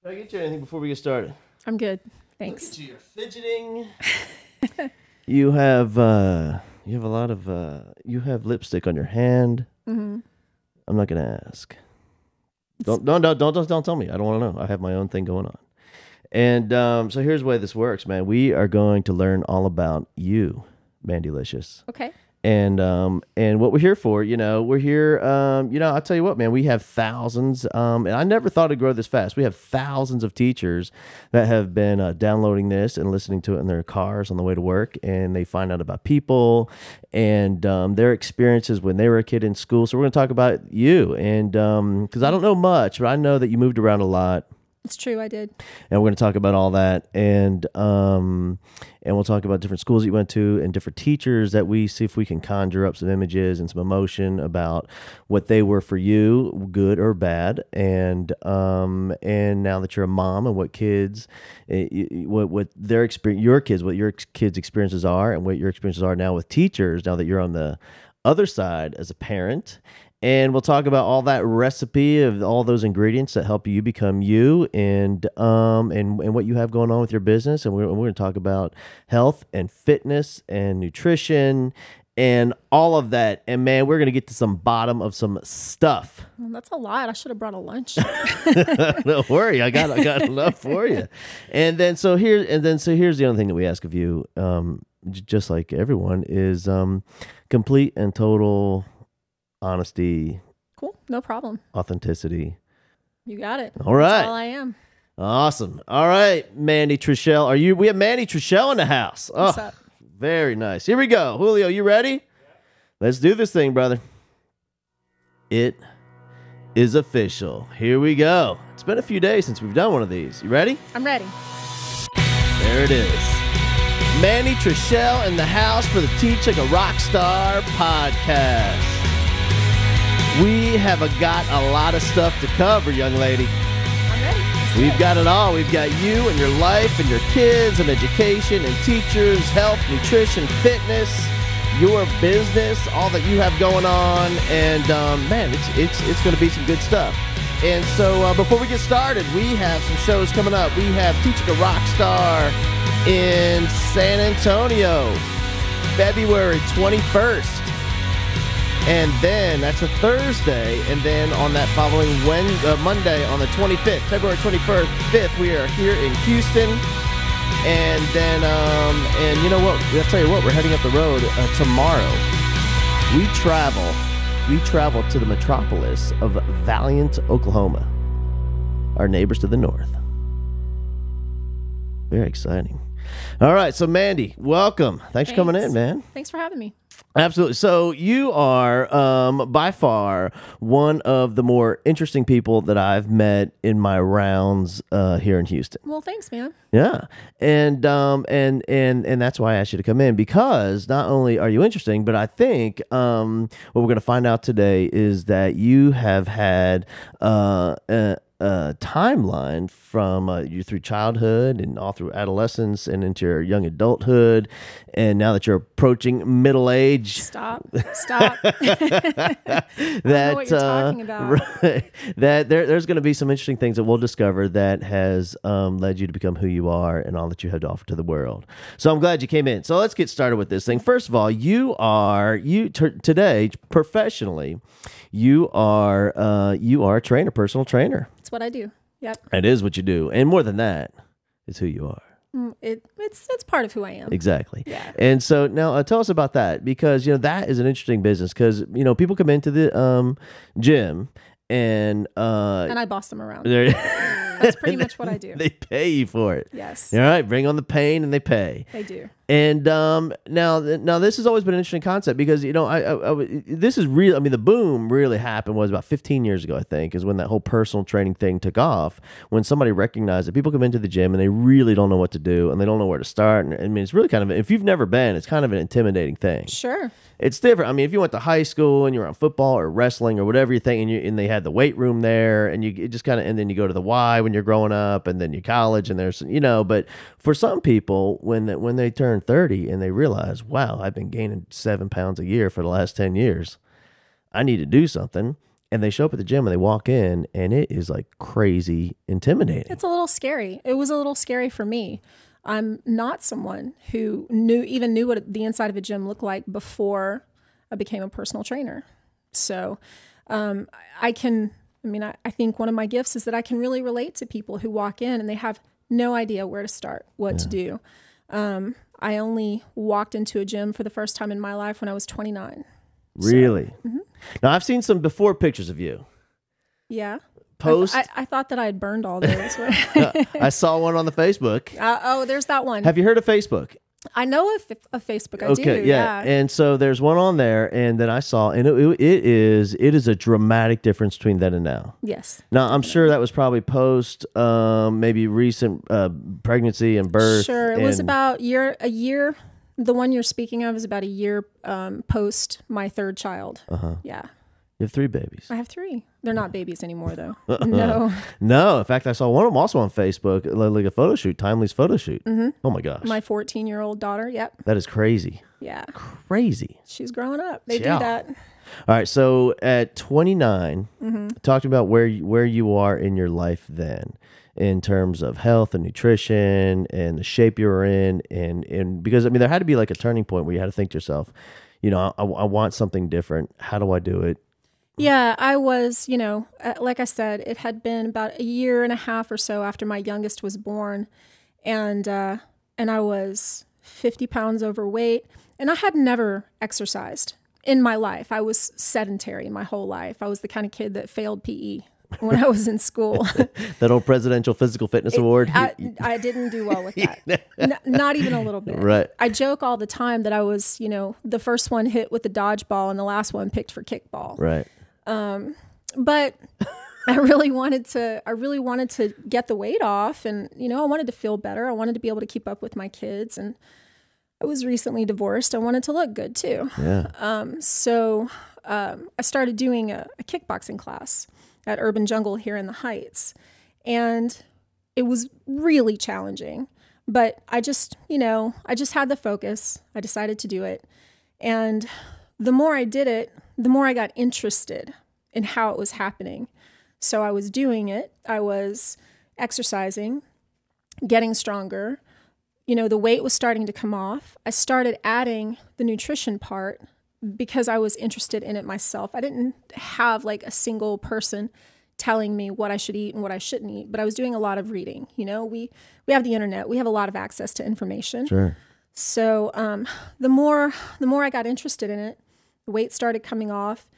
Did I get you anything before we get started? I'm good. Thanks. Look at you, you're fidgeting. You have a lot of you have lipstick on your hand. Mm-hmm. I'm not gonna ask. Don't tell me. I don't want to know. I have my own thing going on. And so here's the way this works, man. We are going to learn all about you, Mandylicious. Okay. And what we're here for, we're here, I'll tell you what, man, we have thousands, and I never thought it'd grow this fast. We have thousands of teachers that have been downloading this and listening to it in their cars on the way to work, and they find out about people and their experiences when they were a kid in school. So we're going to talk about you, and because I don't know much, but I know that you moved around a lot. It's true, I did. And we're going to talk about all that, and we'll talk about different schools that you went to and different teachers that we see if we can conjure up some images and some emotion about what they were for you, good or bad, and now that you're a mom and what kids, what their experience, what your kids' experiences are, and what your experiences are now with teachers. Now that you're on the other side as a parent. And we'll talk about all that recipe of all those ingredients that help you become you, and what you have going on with your business. And we're going to talk about health and fitness and nutrition and all of that. And man, we're going to get to some bottom of some stuff. Well, that's a lot. I should have brought a lunch. Don't worry, I got enough for you. So here's the only thing that we ask of you, just like everyone, is complete and total honesty. Cool. No problem. Authenticity. You got it. All right. That's all I am. Awesome. All right, Mandy Trichell. We have Mandy Trichell in the house. What's up? Very nice. Here we go. Julio, you ready? Yeah. Let's do this thing, brother. It is official. Here we go. It's been a few days since we've done one of these. You ready? I'm ready. There it is. Mandy Trichell in the house for the Teach Like a Rockstar podcast. We have got a lot of stuff to cover, young lady. I'm ready. We've got it all. We've got you and your life and your kids and education and teachers, health, nutrition, fitness, your business, all that you have going on. And man, it's going to be some good stuff. And so before we get started, we have some shows coming up. We have Teach Like a Rockstar in San Antonio, February 21st. And then that's a Thursday, and then on that following Monday on the 25th, February 5th, we are here in Houston. And then, and you know what? I'll tell you what, we're heading up the road tomorrow. We travel to the metropolis of Valiant, Oklahoma, our neighbors to the north. Very exciting. All right, so Mandy, welcome. Thanks for coming in, man. Thanks for having me. Absolutely. So you are by far one of the more interesting people that I've met in my rounds here in Houston. Well, thanks, man. Yeah, and that's why I asked you to come in, because not only are you interesting, but I think what we're going to find out today is that you have had timeline from you through childhood and all through adolescence and into your young adulthood, and now that you're approaching middle age. Stop. That I don't know what you're talking about. Right, that there's going to be some interesting things that we'll discover that has led you to become who you are and all that you have to offer to the world. So I'm glad you came in. So let's get started with this thing. First of all, today professionally, you are a trainer, personal trainer. That's what I do. Yep. It is what you do. And more than that, it's who you are. It's part of who I am. Exactly. Yeah. And so now tell us about that, because, that is an interesting business, because, people come into the gym and I boss them around. That's pretty much what I do. They pay you for it. Yes. All right. Bring on the pain and they pay. They do. And now this has always been an interesting concept, because this is real. I mean, the boom really happened was about 15 years ago, I think, is when that whole personal training thing took off. When somebody recognized that people come into the gym and they really don't know what to do and they don't know where to start. And I mean, it's really kind of, if you've never been, it's kind of an intimidating thing. Sure. It's different. I mean, if you went to high school and you were on football or wrestling or whatever you think, and they had the weight room there, and it just kind of, and then you go to the Y when you're growing up, and then you college, and there's, but for some people, when they turn 30 and they realize, wow, I've been gaining 7 pounds a year for the last 10 years, I need to do something. and they show up at the gym and they walk in and it is like crazy intimidating. It's a little scary. It was a little scary for me. I'm not someone who knew what the inside of a gym looked like before I became a personal trainer. So I think one of my gifts is that I can really relate to people who walk in and they have no idea where to start, what to do. I only walked into a gym for the first time in my life when I was 29. Really? So, Now, I've seen some before pictures of you. Yeah. Post. I thought that I'd burned all those. I saw one on the Facebook. There's that one. Have you heard of Facebook? I know of Facebook. I do. Yeah. And so there's one on there, and then I saw, and it is a dramatic difference between then and now. Yes. Now I'm sure that was probably post maybe recent pregnancy and birth. Sure, it was about a year. The one you're speaking of is about a year post my third child. Yeah. You have 3 babies. I have 3. They're not babies anymore, though. No. No. In fact, I saw one of them also on Facebook, like a photo shoot, Timely's photo shoot. Oh my gosh. My 14-year-old daughter. Yep. That is crazy. Yeah. Crazy. She's growing up. They do that. All right. So at 29, talk to me about where you are in your life then, in terms of health and nutrition and the shape you were in, and because I mean there had to be like a turning point where you had to think to yourself, I want something different. How do I do it? Yeah, I was, like I said, it had been about a year and a half or so after my youngest was born, and I was 50 pounds overweight, and I had never exercised in my life. I was sedentary my whole life. I was the kind of kid that failed PE when I was in school. That old presidential physical fitness award? I didn't do well with that. Not even a little bit. Right. I joke all the time that I was, the first one hit with the dodgeball and the last one picked for kickball. Right. But I really wanted to get the weight off, and, I wanted to feel better. I wanted to be able to keep up with my kids, and I was recently divorced. I wanted to look good too. Yeah. So I started doing a kickboxing class at Urban Jungle here in the Heights. And it was really challenging, but I just had the focus. I decided to do it. And the more I did it, the more I got interested in how it was happening. So I was doing it. I was exercising, getting stronger. The weight was starting to come off. I started adding the nutrition part because I was interested in it myself. I didn't have like a single person telling me what I should eat and what I shouldn't eat, but I was doing a lot of reading. We have the internet. We have a lot of access to information. Sure. So the more I got interested in it, the weight started coming off.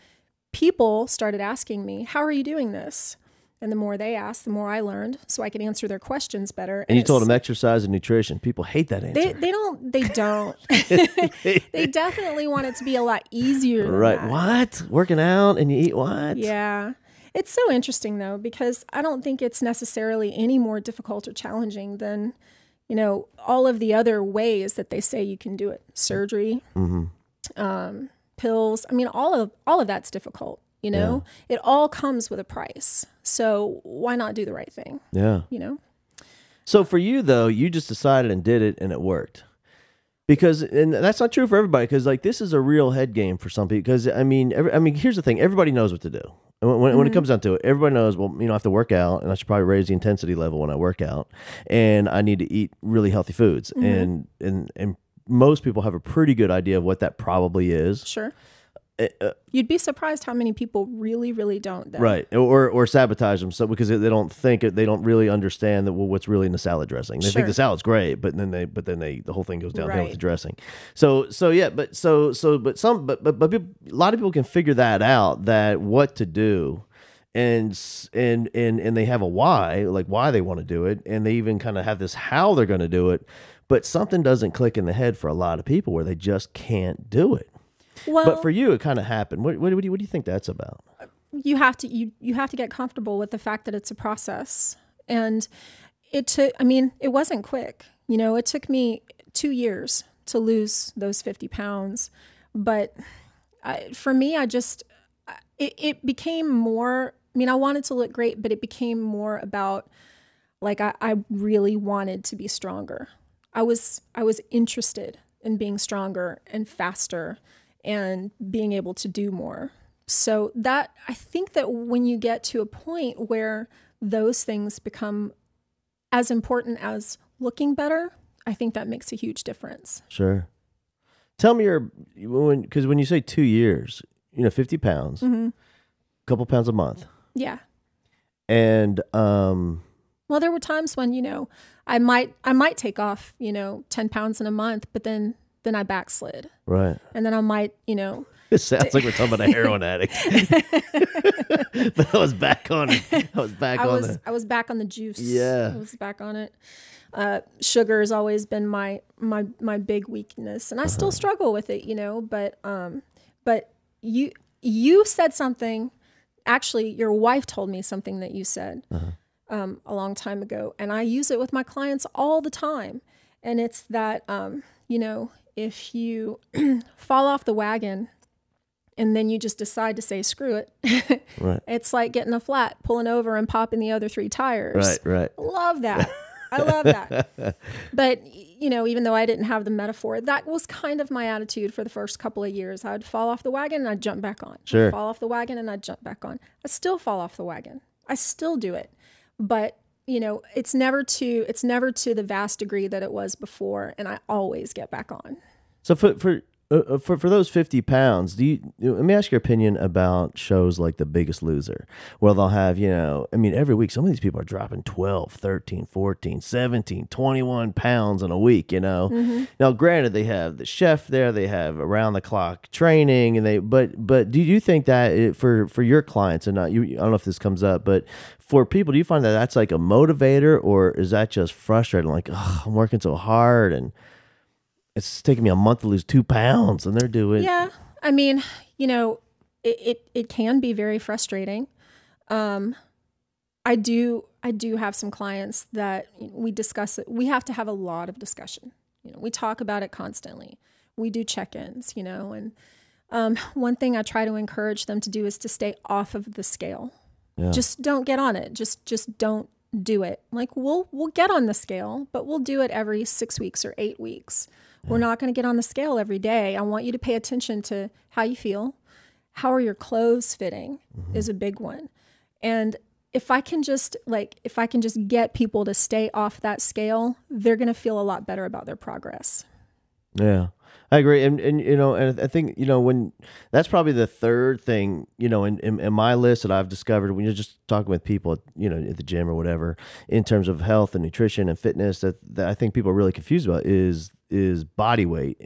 People started asking me, "How are you doing this?" And the more they asked, the more I learned, so I could answer their questions better. And you told them exercise and nutrition. People hate that answer. They don't. They definitely want it to be a lot easier than right. that. What? Working out and you eat what? Yeah. It's so interesting, though, because I don't think it's necessarily any more difficult or challenging than, all of the other ways that they say you can do it. Surgery, pills. I mean, all of that's difficult. It all comes with a price. So why not do the right thing? Yeah. So for you though, you just decided and did it and it worked. And that's not true for everybody, because like this is a real head game for some people. Because I mean, here's the thing: everybody knows what to do. And when it comes down to it, everybody knows. Well, I have to work out, and I should probably raise the intensity level when I work out, and I need to eat really healthy foods. And most people have a pretty good idea of what that probably is. Sure. You'd be surprised how many people really, really don't, though. Right, or sabotage them because they don't think it, they don't really understand that what's really in the salad dressing. They think the salad's great, but then the whole thing goes downhill with the dressing. So yeah, but a lot of people can figure that out, that what to do, and they have a why, like why they want to do it, and they even kind of have this how they're going to do it, but something doesn't click in the head for a lot of people where they just can't do it. Well, but for you, it kind of happened. What do you think that's about? You have to get comfortable with the fact that it's a process, and it wasn't quick. It took me 2 years to lose those 50 pounds, but for me, it became more. I wanted to look great, but it became more about like I really wanted to be stronger. I was interested in being stronger and faster and being able to do more. So that, I think that when you get to a point where those things become as important as looking better, I think that makes a huge difference. Sure. Tell me because when you say 2 years, 50 pounds, Mm-hmm. couple pounds a month. Yeah. And, well, there were times when, I might take off, 10 pounds in a month, but then I backslid. right. And then I might, It sounds like we're talking about a heroin addict. But I was back on it. I was back back on the juice. Yeah. I was back on it. Sugar has always been my big weakness, and I still struggle with it, but you said something, actually your wife told me something that you said a long time ago, and I use it with my clients all the time. And it's that, if you fall off the wagon and then you just decide to say, screw it. Right. It's like getting a flat, pulling over and popping the other 3 tires. Right. Love that. I love that. But, even though I didn't have the metaphor, that was kind of my attitude for the first couple of years. I'd fall off the wagon and I'd jump back on. Sure. I'd fall off the wagon and I'd jump back on. I still fall off the wagon. I still do it. But, it's never to the vast degree that it was before. And I always get back on. So for those 50 pounds, let me ask your opinion about shows like The Biggest Loser, where they'll have, every week, some of these people are dropping 12, 13, 14, 17, 21 pounds in a week, Mm-hmm. Now, granted, they have the chef there, they have around the clock training, and but do you think that for your clients, and not you, I don't know if this comes up, but for people, do you find that that's like a motivator, or is that just frustrating? Like, oh, I'm working so hard and it's taking me a month to lose 2 pounds, and they're doing. Yeah. I mean, it can be very frustrating. I do have some clients that we discuss it. We have to have a lot of discussion. We talk about it constantly. We do check-ins, and one thing I try to encourage them to do is to stay off of the scale. Yeah. Just don't get on it. Just don't do it. Like we'll get on the scale, but we'll do it every 6 weeks or 8 weeks. We're not going to get on the scale every day. I want you to pay attention to how you feel. How are your clothes fitting is a big one. And if I can just get people to stay off that scale, they're going to feel a lot better about their progress. Yeah, I agree. And and I think, when that's probably the third thing, in my list that I've discovered when you're just talking with people, at the gym or whatever, in terms of health and nutrition and fitness, that I think people are really confused about is body weight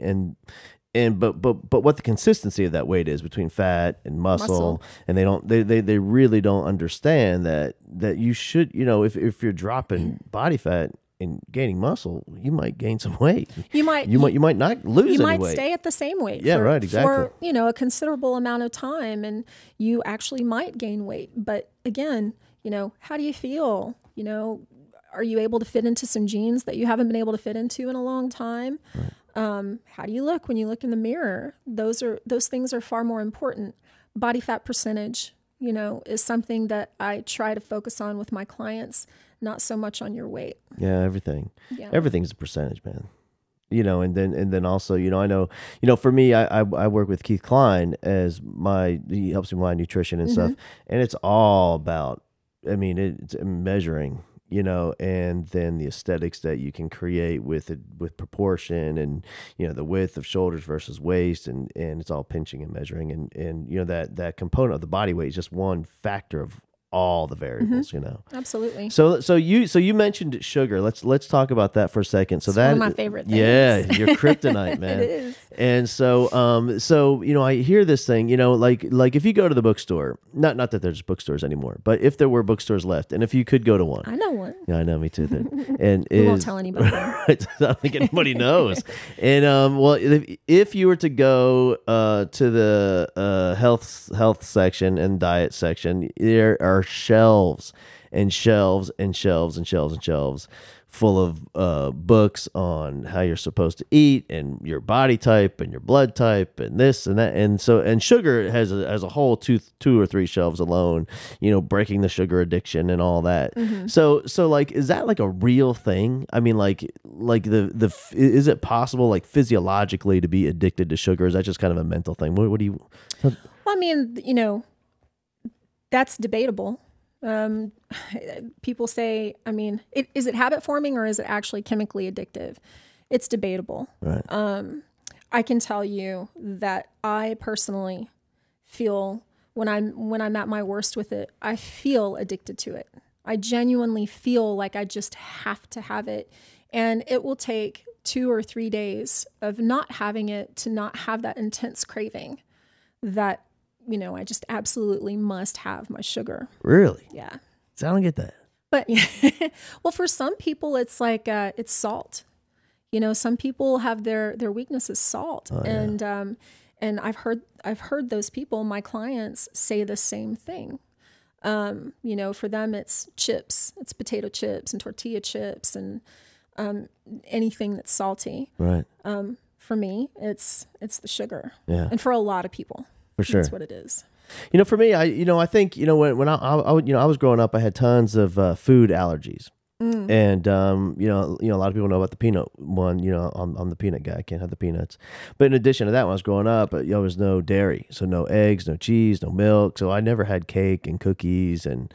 but what the consistency of that weight is between fat and muscle. And they really don't understand that you should, if you're dropping body fat and gaining muscle, you might gain some weight. You might not lose any weight. You might stay at the same weight. Yeah, right, exactly. For, a considerable amount of time, and you actually might gain weight. But again, how do you feel? Are you able to fit into some jeans that you haven't been able to fit into in a long time? Right. How do you look when you look in the mirror? Those things are far more important. Body fat percentage, is something that I try to focus on with my clients, not so much on your weight. Yeah, everything. Yeah. Everything's a percentage, man. And then also, I know, for me, I work with Keith Klein he helps me with my nutrition and stuff. And it's all about, it's measuring, and then the aesthetics that you can create with proportion and, the width of shoulders versus waist, and it's all pinching and measuring. And that component of the body weight is just one factor of all the variables, Absolutely. So you mentioned sugar. Let's talk about that for a second. So it's that one of my favorite things. Yeah, your kryptonite, man. It is. And so I hear this thing, like if you go to the bookstore, not that there's bookstores anymore, but if there were bookstores left, and if you could go to one. I know one. Yeah, I know, me too. And we won't tell anybody. I don't think anybody knows. And well, if you were to go to the health section and diet section, there are shelves, and shelves and shelves and shelves and shelves full of books on how you're supposed to eat and your body type and your blood type and this and that. And sugar has a whole two or three shelves alone, breaking the sugar addiction and all that. So like, is that like a real thing? I mean, like is it possible, like, physiologically to be addicted to sugar? Is that just kind of a mental thing? What do you? Well, I mean, that's debatable. People say, I mean, is it habit forming or is it actually chemically addictive? It's debatable. Right. I can tell you that I personally feel when I'm at my worst with it, I feel addicted to it. I genuinely feel like I just have to have it. And it will take 2 or 3 days of not having it to not have that intense craving that, I just absolutely must have my sugar. Really? Yeah. So I don't get that. But well, for some people, it's like it's salt. Some people have their weakness is salt, and I've heard those people, my clients, say the same thing. For them, it's chips, it's potato chips and tortilla chips and anything that's salty. Right. For me, it's the sugar. Yeah. And for a lot of people. For sure. That's what it is. For me, I think, when I was growing up, I had tons of food allergies. And, a lot of people know about the peanut one. I'm the peanut guy. I can't have the peanuts. But in addition to that, when I was growing up, there was no dairy. So no eggs, no cheese, no milk. So I never had cake and cookies and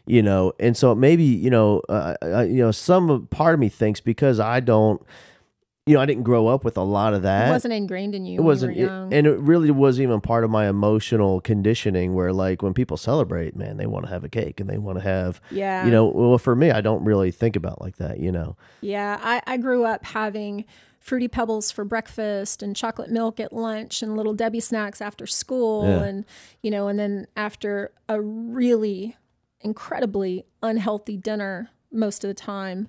so maybe, some part of me thinks because I didn't grow up with a lot of that. It wasn't ingrained in you. It wasn't, when you were young. and it really wasn't even part of my emotional conditioning. Where, like, when people celebrate, man, they want to have a cake and they want to have, well, for me, I don't really think about like that, Yeah, I grew up having Fruity Pebbles for breakfast and chocolate milk at lunch and Little Debbie snacks after school, and and then after a really incredibly unhealthy dinner most of the time,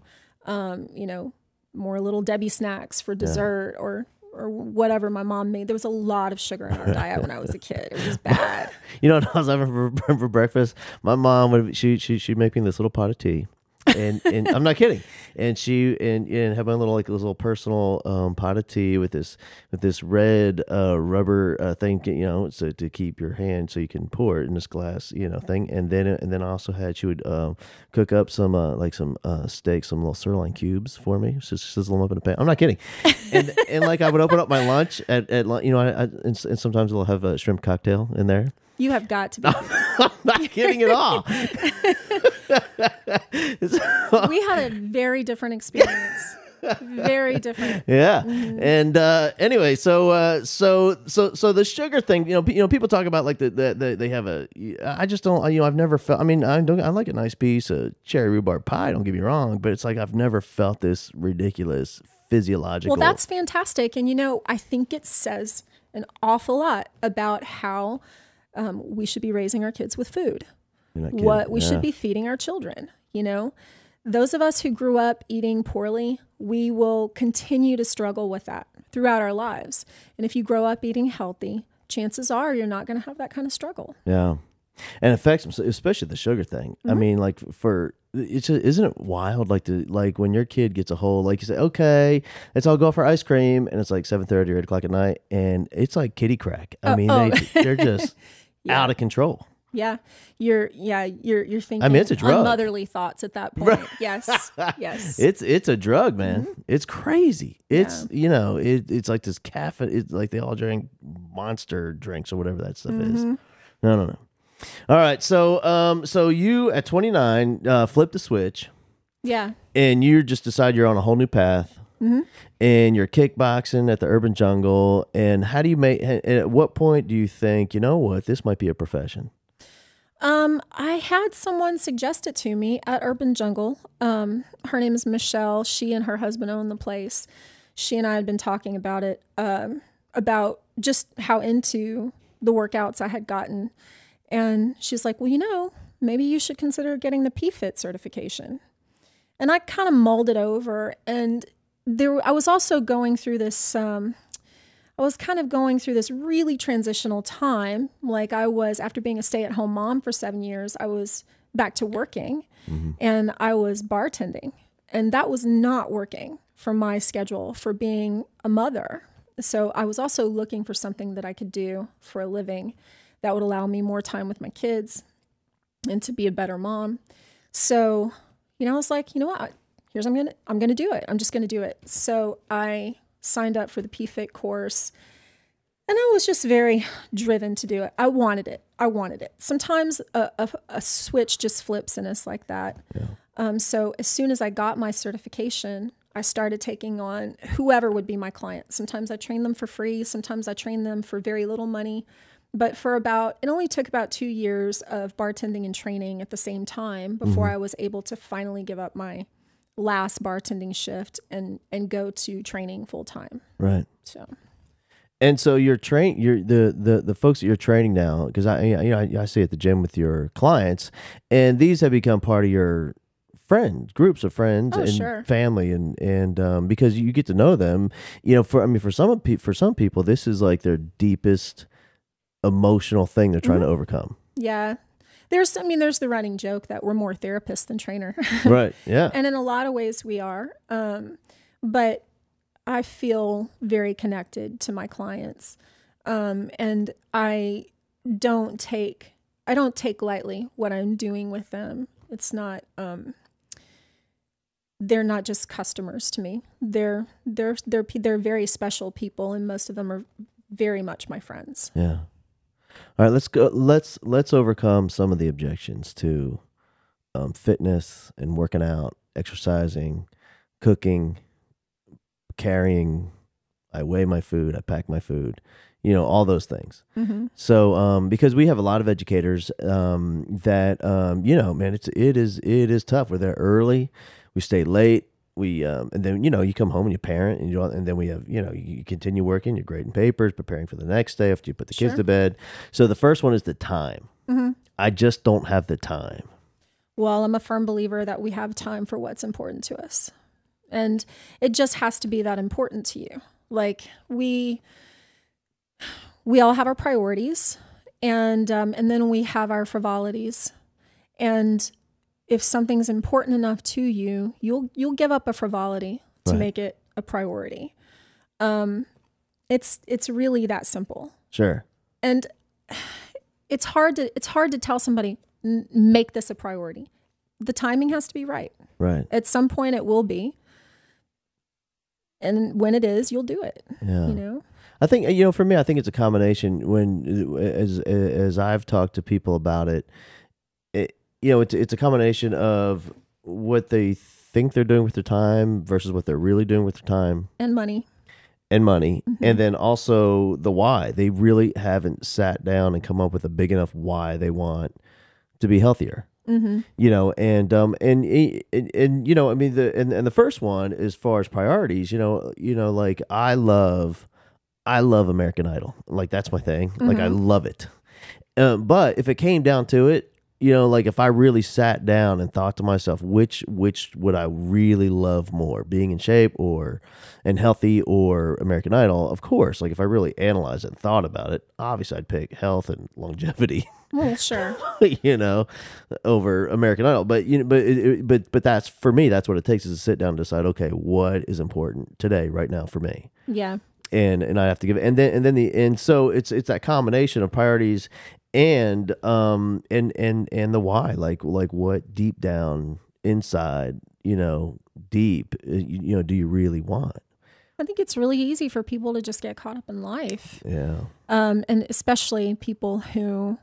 more Little Debbie snacks for dessert or whatever my mom made. There was a lot of sugar in our diet when I was a kid. It was bad. What I was having for breakfast? My mom she'd make me this little pot of tea. And I'm not kidding. And have my little, like, this little personal pot of tea with this red rubber thing, so to keep your hand so you can pour it in this glass, thing. And then I also she would cook up some steak, some little sirloin cubes for me, just sizzle them up in a pan. I'm not kidding. And like, I would open up my lunch at lunch, and sometimes we'll have a shrimp cocktail in there. You have got to be. I'm not kidding at all. We had a very different experience. Very different. Yeah. And anyway, so the sugar thing, people talk about, like, they have I just don't, I've never felt, I like a nice piece of cherry rhubarb pie, don't get me wrong, but it's like I've never felt this ridiculous physiological. Well, that's fantastic. And I think it says an awful lot about how we should be raising our kids with food, what we should be feeding our children. Those of us who grew up eating poorly, we will continue to struggle with that throughout our lives. And if you grow up eating healthy, chances are you're not going to have that kind of struggle. Yeah. And it affects them, especially the sugar thing. I mean, like, isn't it wild? Like when your kid gets a whole, like, you say, okay, let's all go for ice cream, and it's like 7:30 or 8 o'clock at night, and it's like kitty crack. I mean, they're just out of control. Yeah, you're thinking. It's a drug. Unmotherly thoughts at that point. Yes, yes. It's a drug, man. It's crazy. It's it's like this caffeine. It's like they all drink Monster drinks or whatever that stuff is. No. All right, so you at 29 flip the switch. Yeah. And you just decide you're on a whole new path. And you're kickboxing at the Urban Jungle. And how do you at what point do you think, this might be a profession? I had someone suggest it to me at Urban Jungle. Her name is Michelle. She and her husband own the place. She and I had been talking about it, about just how into the workouts I had gotten. And she's like, well, maybe you should consider getting the PFIT certification. And I kind of mulled it over. And I was also going through this, really transitional time. Like, I was, after being a stay-at-home mom for 7 years, I was back to working, and I was bartending, and that was not working for my schedule for being a mother. So I was also looking for something that I could do for a living that would allow me more time with my kids and to be a better mom. So, I was like, you know what? I'm going to do it. I'm just going to do it. So I signed up for the PFIT course, and I was just very driven to do it. I wanted it. Sometimes a switch just flips and it's like that. Yeah. So as soon as I got my certification, I started taking on whoever would be my client. Sometimes I trained them for free. Sometimes I trained them for very little money. But it only took about 2 years of bartending and training at the same time before I was able to finally give up my last bartending shift and go to training full time. Right. So you're the folks that you're training now, because I see at the gym with your clients, and these have become part of your groups of friends and family, and because you get to know them, for some people, this is like their deepest emotional thing they're trying to overcome. Yeah. There's the running joke that we're more therapists than trainer. Right. Yeah. And in a lot of ways we are. But I feel very connected to my clients. And I don't take lightly what I'm doing with them. It's not, they're not just customers to me. They're very special people, and most of them are very much my friends. Yeah. All right, let's go. Let's overcome some of the objections to fitness and working out, exercising, cooking, carrying. I weigh my food. I pack my food. All those things. Mm-hmm. So, because we have a lot of educators that man, it is tough. We're there early. We stay late. We and then you come home and you parent, and then we have you continue working, you're grading papers, preparing for the next day after you put the kids to bed. So the first one is the time. Mm-hmm. I just don't have the time. Well, I'm a firm believer that we have time for what's important to us, and it just has to be that important to you. Like we all have our priorities, and then we have our frivolities, and if something's important enough to you, you'll give up a frivolity to make it a priority. It's really that simple. Sure. And it's hard to tell somebody, make this a priority. The timing has to be right. Right. At some point it will be. And when it is, you'll do it. Yeah. I think, for me, I think it's a combination as I've talked to people about it. It's a combination of what they think they're doing with their time versus what they're really doing with their time. And money. Mm-hmm. And then also the why. They really haven't sat down and come up with a big enough why they want to be healthier. Mm-hmm. The first one, as far as priorities, like I love American Idol. Like that's my thing. Mm-hmm. Like I love it. But if it came down to it, like if I really sat down and thought to myself, which would I really love more, being in shape and healthy or American Idol? Of course, like if I really analyzed it and thought about it, obviously I'd pick health and longevity. Well, sure. Over American Idol. But that's, for me, that's what it takes, is to sit down and decide, okay, what is important today, right now for me? Yeah. And I have to give it, and so it's that combination of priorities and the why, like what deep down inside, deep, do you really want? I think it's really easy for people to just get caught up in life. Yeah. And especially people who,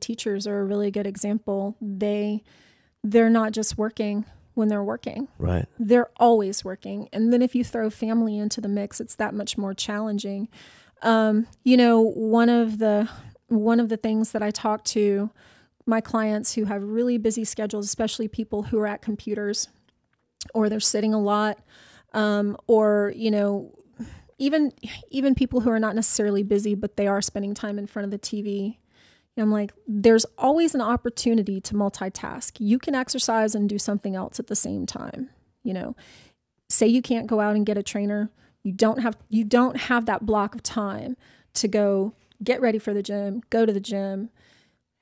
teachers are a really good example. They're not just working when they're working. Right. They're always working. And then if you throw family into the mix, it's that much more challenging. One of the things that I talk to my clients who have really busy schedules, especially people who are at computers or they're sitting a lot, or, even people who are not necessarily busy, but they are spending time in front of the TV. I'm like, there's always an opportunity to multitask. You can exercise and do something else at the same time. Say you can't go out and get a trainer. You don't have that block of time to go get ready for the gym, go to the gym,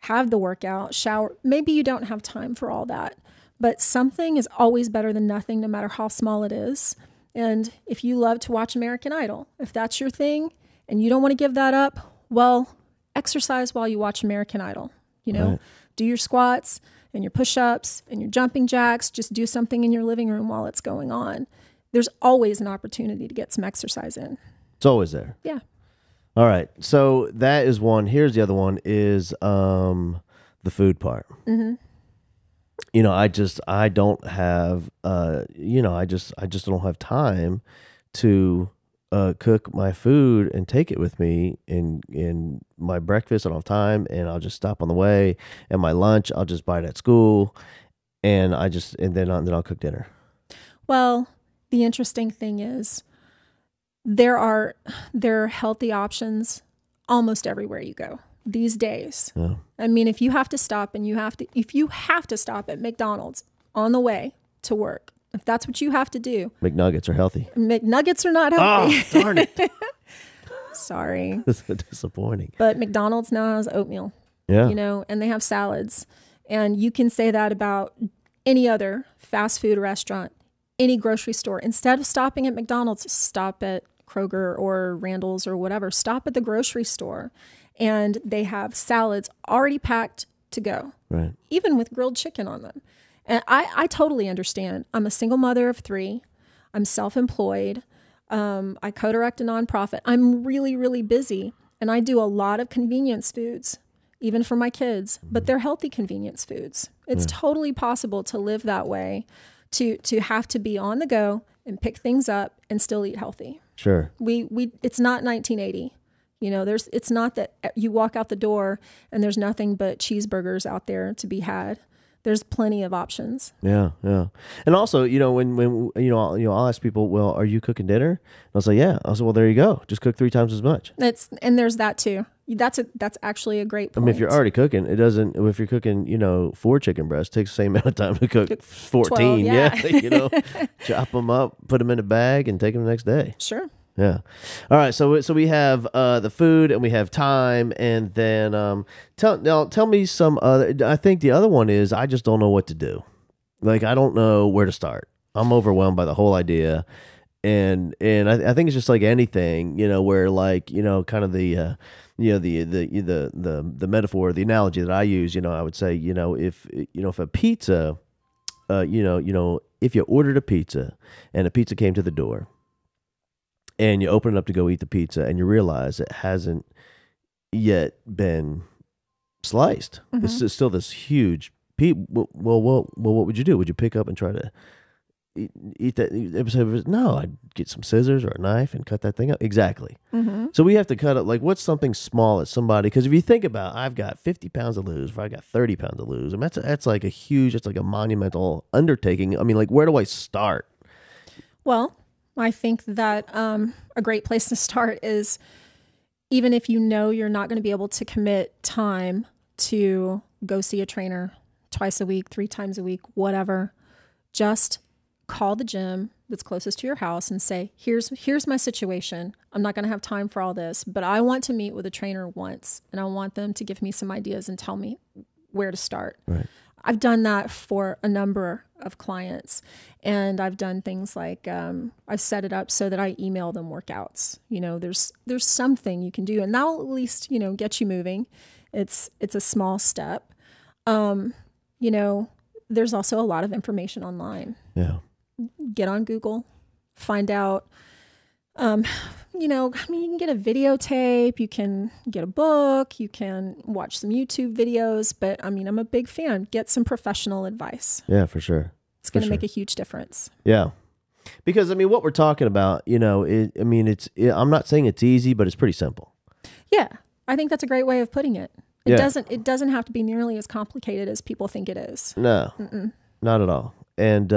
have the workout, shower. Maybe you don't have time for all that, but something is always better than nothing, no matter how small it is. And if you love to watch American Idol, if that's your thing and you don't want to give that up, well, exercise while you watch American Idol. You know, Right. do your squats and your push-ups and your jumping jacks. Just do something in your living room while it's going on. There's always an opportunity to get some exercise in. It's always there. Yeah. All right. So that is one. Here's the other one is the food part. Mm-hmm. You know, I don't have, you know, I just don't have time to cook my food and take it with me in my breakfast. I don't have time, and I'll just stop on the way. And my lunch, I'll just buy it at school, and then I'll cook dinner. Well, the interesting thing is there are healthy options almost everywhere you go these days. Yeah. I mean, if you have to stop at McDonald's on the way to work, if that's what you have to do. McNuggets are healthy. McNuggets are not healthy. Oh, darn it. Sorry. That's so disappointing. But McDonald's now has oatmeal, Yeah. you know, and they have salads. And you can say that about any other fast food restaurant, any grocery store. Instead of stopping at McDonald's, stop at Kroger or Randall's or whatever. Stop at the grocery store. And they have salads already packed to go, Right. even with grilled chicken on them. And I totally understand. I'm a single mother of 3. I'm self-employed. I co-direct a nonprofit. I'm really, really busy. And I do a lot of convenience foods, even for my kids. But they're healthy convenience foods. It's totally possible to live that way, to have to be on the go and pick things up and still eat healthy. Sure. It's not 1980. You know, it's not that you walk out the door and there's nothing but cheeseburgers out there to be had. There's plenty of options. Yeah, yeah. And also, you know, when I'll ask people, well, are you cooking dinner? And I'll say, yeah. I'll say, well, there you go. Just cook 3 times as much. And there's that too. That's actually a great point. I mean, if you're already cooking, if you're cooking, you know, 4 chicken breasts, it takes the same amount of time to cook 14. 12, yeah. Yeah. You know, chop them up, put them in a bag, and take them the next day. Sure. Yeah. All right. So we have the food and we have time, and then tell me some other. I think the other one is I just don't know what to do. Like, I don't know where to start. I'm overwhelmed by the whole idea, and I think it's just like anything, you know, where, like, you know, kind of the the metaphor, the analogy that I use, you know, I would say, you know, if a pizza, if you ordered a pizza and a pizza came to the door, and you open it up to go eat the pizza, and you realize it hasn't yet been sliced. Mm-hmm. It's still this huge piece. Well, what would you do? Would you pick up and try to eat that? No, I'd get some scissors or a knife and cut that thing up. Exactly. Mm-hmm. So we have to cut up, like, what's something small that somebody, because if you think about, I've got 50 pounds to lose, or I've got 30 pounds to lose, I mean, that's like a monumental undertaking. I mean, like, where do I start? Well, I think that a great place to start is, even if you know you're not going to be able to commit time to go see a trainer twice a week, 3 times a week, whatever, just call the gym that's closest to your house and say, here's my situation. I'm not going to have time for all this, but I want to meet with a trainer once, and I want them to give me some ideas and tell me where to start. Right. I've done that for a number of clients, and I've done things like I've set it up so that I email them workouts. You know, there's something you can do, and that'll at least, you know, get you moving. It's a small step. You know, there's also a lot of information online. Yeah. Get on Google, find out. You know, I mean, you can get a videotape, you can get a book, you can watch some YouTube videos, but I mean, I'm a big fan. Get some professional advice. Yeah, for sure. It's going to make a huge difference. Yeah. Because, I mean, what we're talking about, you know, I'm not saying it's easy, but it's pretty simple. Yeah. I think that's a great way of putting it. It doesn't have to be nearly as complicated as people think it is. No, not at all. And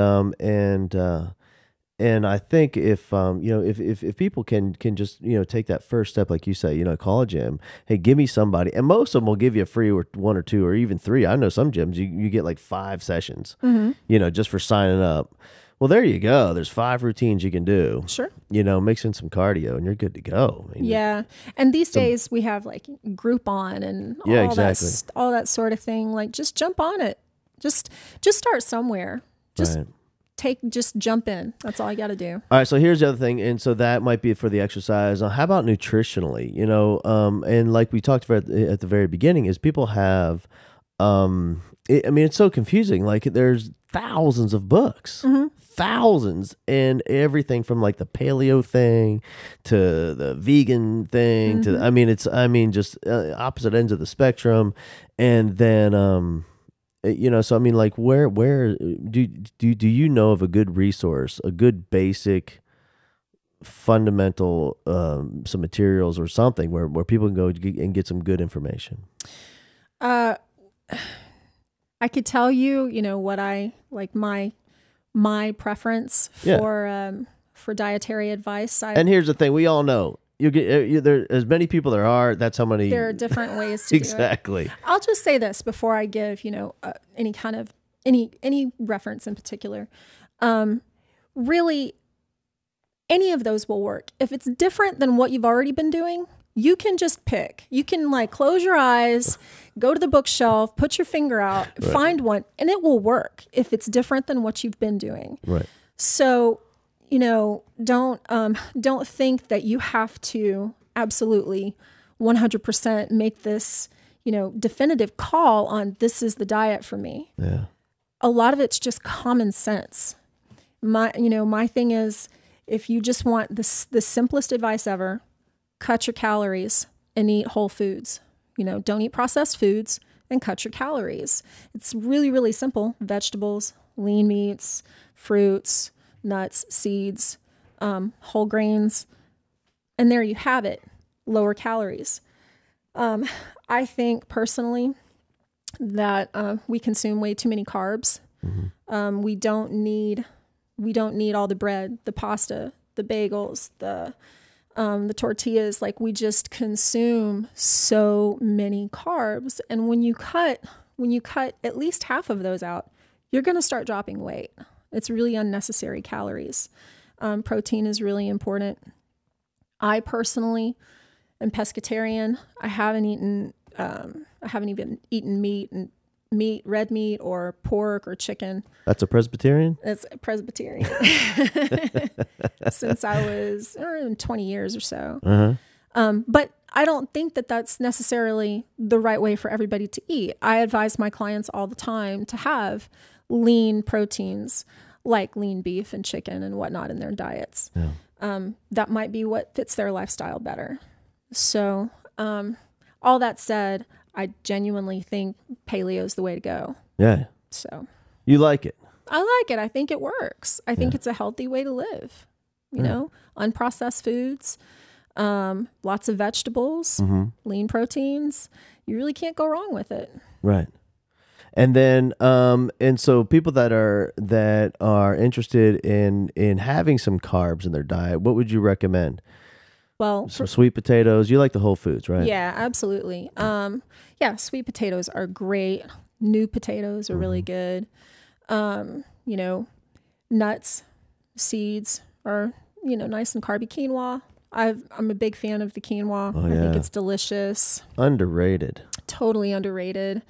I think if if people can just, you know, take that first step, like you say, you know, call a gym, hey, give me somebody, and most of them will give you a free or 1 or 2 or even 3. I know some gyms you get like 5 sessions, you know, just for signing up. Well, there you go. There's 5 routines you can do. Sure. Mix in some cardio and you're good to go. I mean, Yeah. And these days we have like Groupon and Yeah, all exactly. all that sort of thing. Like just jump on it. Just start somewhere. Just Right. just jump in. That's all you got to do. All right, so here's the other thing, and so that might be for the exercise. How about nutritionally? And like we talked about at the very beginning, is people have, it's so confusing. Like there's thousands of books, thousands, and everything from like the paleo thing to the vegan thing to just opposite ends of the spectrum, and then so I mean, like where do you know of a good resource, a good basic fundamental some materials or something where people can go and get some good information? I could tell you, what I like my preference for dietary advice. And here's the thing: we all know you get there as many people there are. That's how many. There are different ways to exactly. do it. I'll just say this before I give any kind of any reference in particular. Really, any of those will work. If it's different than what you've already been doing, you can just pick. You can like close your eyes, go to the bookshelf, put your finger out, Right. find one, and it will work if it's different than what you've been doing. Right. So, don't think that you have to absolutely 100% make this, definitive call on this is the diet for me. Yeah. A lot of it's just common sense. My thing is, if you just want the simplest advice ever, cut your calories and eat whole foods. Don't eat processed foods and cut your calories. It's really, really simple. Vegetables, lean meats, fruits, nuts, seeds, whole grains. And there you have it. Lower calories. I think personally that we consume way too many carbs. Mm-hmm. We don't need all the bread, the pasta, the bagels, the tortillas. Like we just consume so many carbs. And when you cut at least half of those out, you're going to start dropping weight. It's really unnecessary calories. Protein is really important. I personally am pescatarian. I haven't even eaten meat, red meat or pork or chicken. That's a Presbyterian? It's Presbyterian. Since I was 20 years or so. Uh-huh. But I don't think that that's necessarily the right way for everybody to eat. I advise my clients all the time to have lean proteins like lean beef and chicken and whatnot in their diets. Yeah. That might be what fits their lifestyle better. So all that said, I genuinely think paleo is the way to go. Yeah. So you like it? I like it. I think it works. I think it's a healthy way to live. Unprocessed foods, lots of vegetables, lean proteins. You really can't go wrong with it. Right. And then, and so people that are interested in having some carbs in their diet, what would you recommend? Well, some sweet potatoes. You like the whole foods, right? Yeah, absolutely. Sweet potatoes are great. New potatoes are really good. Nuts, seeds are, nice and carby. Quinoa. I'm a big fan of the quinoa. I think it's delicious. Underrated. Totally underrated.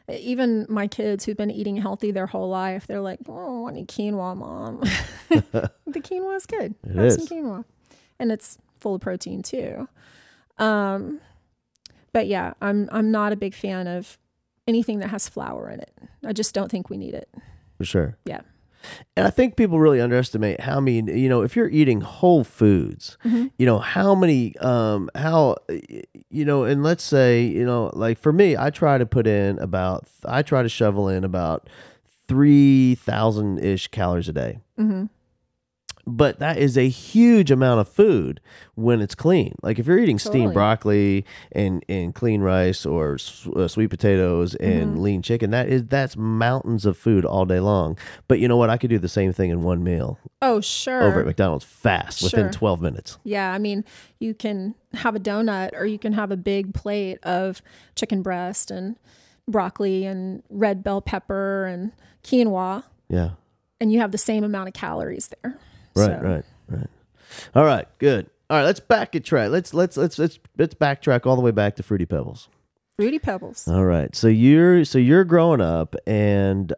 Even my kids who've been eating healthy their whole life, they're like, "Oh, I need quinoa, Mom." The quinoa is good. Have some quinoa, and it's full of protein too. But yeah, I'm not a big fan of anything that has flour in it. I just don't think we need it. For sure. Yeah. And I think people really underestimate how many, if you're eating whole foods, how many, and let's say, like for me, I try to shovel in about 3,000-ish calories a day. Mm-hmm. But that is a huge amount of food when it's clean. Like if you're eating steamed broccoli and clean rice or sweet potatoes and lean chicken, that's mountains of food all day long. But you know what? I could do the same thing in one meal. Oh, sure. Over at McDonald's fast within 12 minutes. Yeah. I mean, you can have a donut or you can have a big plate of chicken breast and broccoli and red bell pepper and quinoa. Yeah. and you have the same amount of calories there. Right. All right, good. All right, let's backtrack. Let's backtrack all the way back to Fruity Pebbles. Fruity Pebbles. All right. So you're growing up, and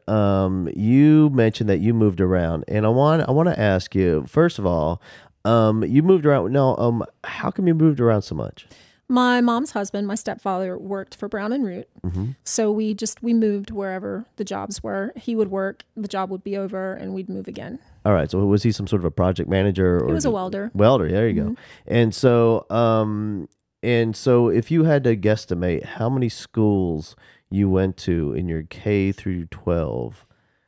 you mentioned that you moved around, and I want to ask you, first of all, you moved around. No, how come you moved around so much? My mom's husband, my stepfather, worked for Brown and Root. So we moved wherever the jobs were. He would work, the job would be over, and we'd move again. All right. So was he some sort of a project manager? Or he was a welder. Welder. There you go. And so if you had to guesstimate how many schools you went to in your K through 12.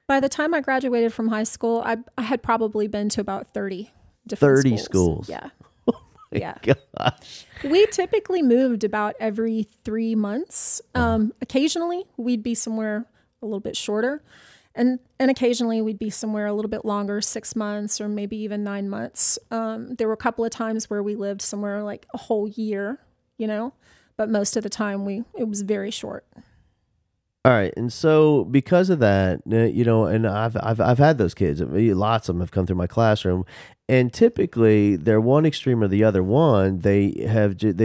By the time I graduated from high school, I had probably been to about 30 different 30 schools. Yeah. Yeah. Gosh. We typically moved about every 3 months. Occasionally, we'd be somewhere a little bit shorter. And occasionally, we'd be somewhere a little bit longer, 6 months or maybe even 9 months. There were a couple of times where we lived somewhere like a whole year, but most of the time, it was very short. All right, and so because of that, and I've had those kids. Lots of them have come through my classroom, and typically they're one extreme or the other. One, they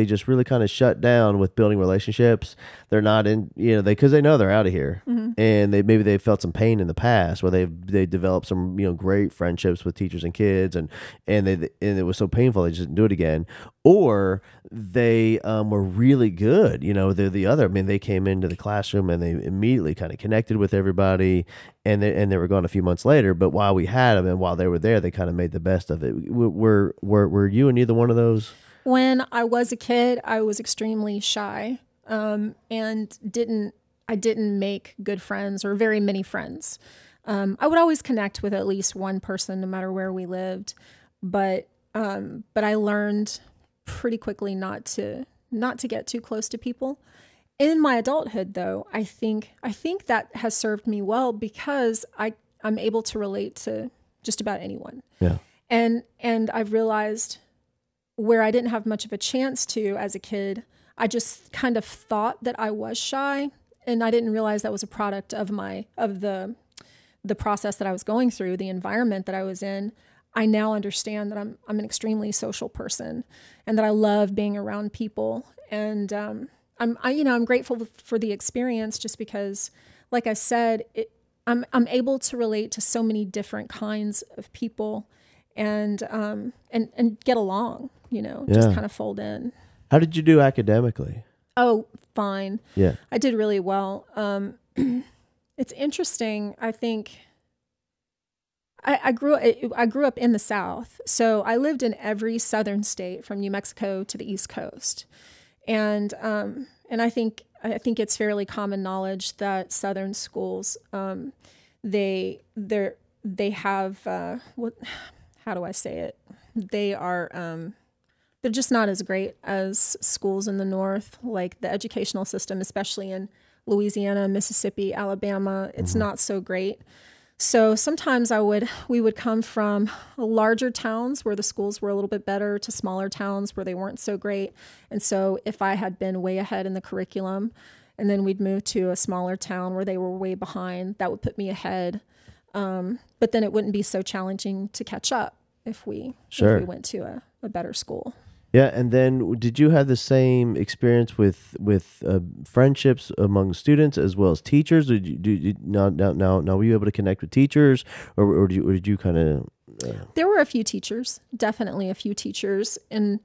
just really kind of shut down with building relationships. They're not in, because they know they're out of here, and maybe they felt some pain in the past where they developed some great friendships with teachers and kids, and it was so painful they just didn't do it again. Or they were really good. They're the other. I mean, they came into the classroom and they immediately kind of connected with everybody, and they were gone a few months later. But while we had them and while they were there, they kind of made the best of it. Were you and either one of those? When I was a kid, I was extremely shy, and I didn't make good friends or very many friends. I would always connect with at least one person, no matter where we lived, but I learned pretty quickly not to get too close to people. In my adulthood, though, I think that has served me well because I'm able to relate to just about anyone. Yeah. And I've realized where I didn't have much of a chance to as a kid, I just kind of thought that I was shy, and I didn't realize that was a product of the process that I was going through, the environment that I was in. I now understand that I'm an extremely social person, and that I love being around people. And I'm grateful for the experience, just because, like I said, I'm able to relate to so many different kinds of people, and get along. Just kind of fold in. How did you do academically? Oh, fine. Yeah, I did really well. It's interesting. I think. I grew up in the South, so I lived in every southern state from New Mexico to the East Coast, and I think it's fairly common knowledge that southern schools they have how do I say it? They're just not as great as schools in the North, like the educational system, especially in Louisiana, Mississippi, Alabama. It's not so great. So sometimes we would come from larger towns where the schools were a little bit better to smaller towns where they weren't so great. And so if I had been way ahead in the curriculum, and then we'd move to a smaller town where they were way behind, that would put me ahead. But then it wouldn't be so challenging to catch up if we went to a better school. Yeah, and then did you have the same experience with friendships among students as well as teachers? Or now were you able to connect with teachers, or did you kind of? There were a few teachers, definitely a few teachers, and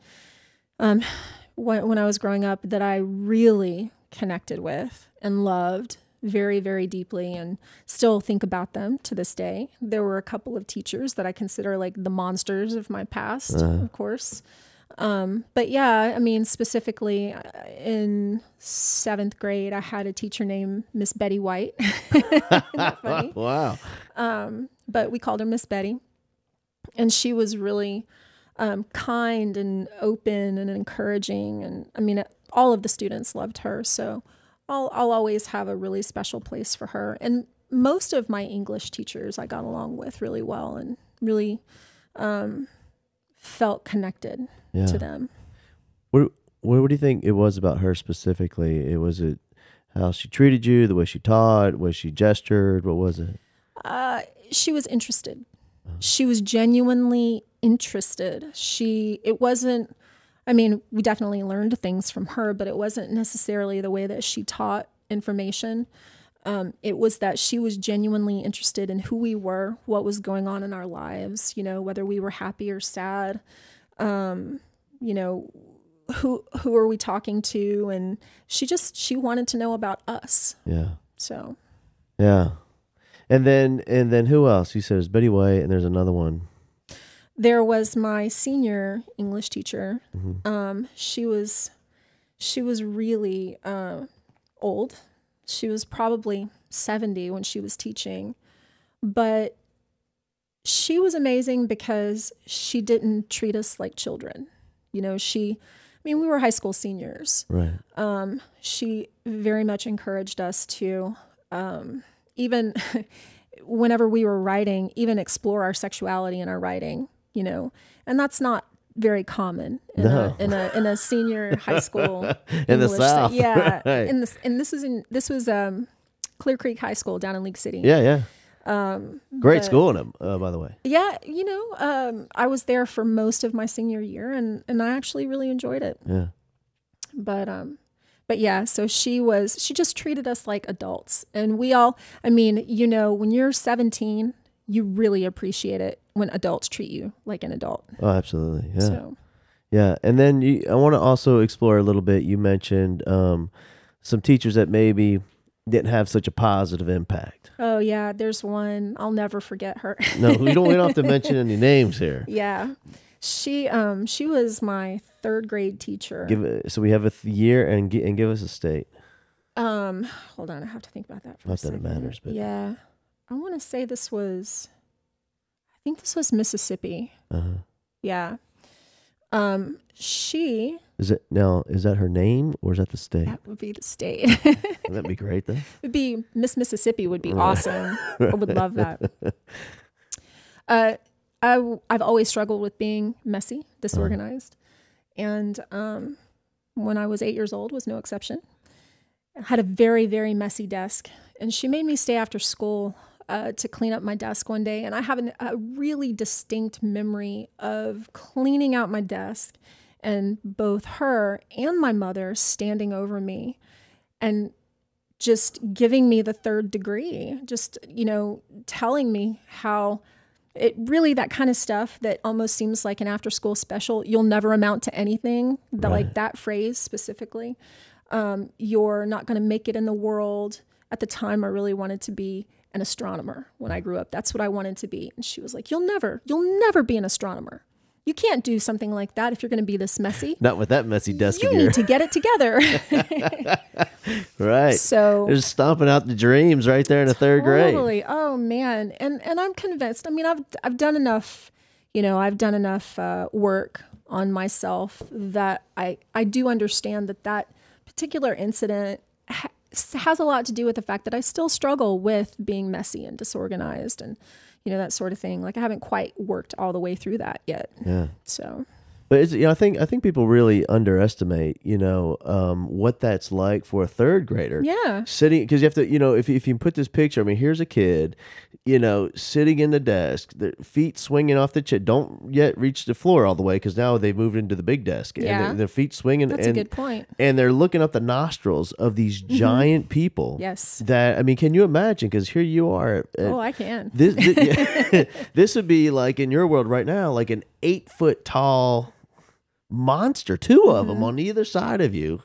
when I was growing up, that I really connected with and loved very, very deeply, and still think about them to this day. There were a couple of teachers that I consider like the monsters of my past, of course. But yeah, I mean, specifically in 7th grade, I had a teacher named Miss Betty White. Isn't that funny? Wow. But we called her Miss Betty, and she was really kind and open and encouraging. And I mean, all of the students loved her. So I'll always have a really special place for her. And most of my English teachers I got along with really well, and really felt connected to them. What do you think it was about her specifically? Was it how she treated you, the way she taught, the way she gestured? What was it? She was interested. She was genuinely interested. It wasn't, I mean, we definitely learned things from her, but it wasn't necessarily the way that she taught information. It was that she was genuinely interested in who we were, what was going on in our lives, whether we were happy or sad, who are we talking to? And she wanted to know about us. Yeah. So. Yeah. And then who else? You said there's Betty White and there's another one. There was my senior English teacher. Mm-hmm. She was really old. She was probably 70 when she was teaching, but she was amazing because she didn't treat us like children. We were high school seniors. Right. She very much encouraged us to, even whenever we were writing, even explore our sexuality in our writing, and that's not very common in a senior high school in the English South. Yeah. Right. And this was Clear Creek High School down in League City. Yeah. Great school in them, by the way. Yeah. I was there for most of my senior year and I actually really enjoyed it. Yeah. But yeah, so she just treated us like adults. And we all, when you're 17, you really appreciate it when adults treat you like an adult. Oh, absolutely. Yeah. So. Yeah. And then I want to also explore a little bit. You mentioned some teachers that maybe didn't have such a positive impact. Oh yeah, there's one. I'll never forget her. No, we don't have to mention any names here. Yeah. She was my third grade teacher. So we have a year and give us a state. Hold on, I have to think about that for a second. Not that it matters, but yeah. I want to say I think this was Mississippi. Uh-huh. Yeah. Is that her name or is that the state? That would be the state. That'd be great then. It'd be Miss Mississippi would be awesome. I would love that. I've always struggled with being messy, disorganized. And when I was 8 years old was no exception. I had a very, very messy desk. And she made me stay after school to clean up my desk one day. And I have a really distinct memory of cleaning out my desk and both her and my mother standing over me and just giving me the third degree, just, telling me how it really, that kind of stuff that almost seems like an after school special, you'll never amount to anything, Right. Like that phrase specifically, you're not going to make it in the world. At the time, I really wanted to be an astronomer when I grew up. That's what I wanted to be. And she was like, you'll never be an astronomer. You can't do something like that if you're going to be this messy. Not with that messy desk of You yours. need to get it together. Right. So they're just stomping out the dreams right there in the third grade. Totally. Oh man. And I'm convinced. I've done enough, work on myself that I do understand that particular incident has a lot to do with the fact that I still struggle with being messy and disorganized and, that sort of thing. Like I haven't quite worked all the way through that yet. Yeah. So. But it's, I think people really underestimate, what that's like for a third grader. Yeah. Sitting, because you have to, if you put this picture, here's a kid, sitting in the desk, their feet swinging off the chair, don't yet reach the floor all the way because now they've moved into the big desk. Yeah. And their feet swinging. That's a good point. And they're looking up the nostrils of these giant people. Yes. That, can you imagine? Because here you are. Oh, I can. This would be like in your world right now, like an 8-foot tall monster, two of them on either side of you,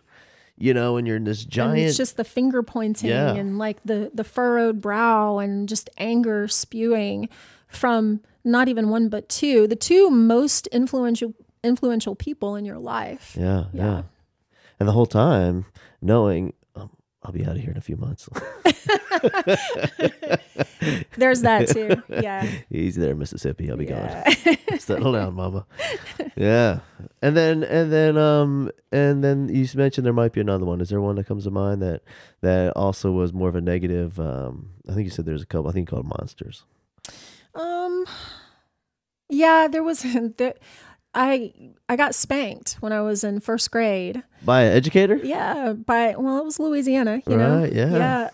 and you're in this giant. And it's just the finger pointing and like the furrowed brow and just anger spewing from not even one but two, the two most influential people in your life. Yeah. And the whole time knowing I'll be out of here in a few months. There's that too. Yeah. Easy there, Mississippi. I'll be gone. Settle down, mama. Yeah. And then you mentioned there might be another one. Is there one that comes to mind that also was more of a negative? I think you said there's a couple. I think you called them monsters. Yeah, there was. I got spanked when I was in first grade. By an educator? Yeah, it was Louisiana, you know? Right, yeah.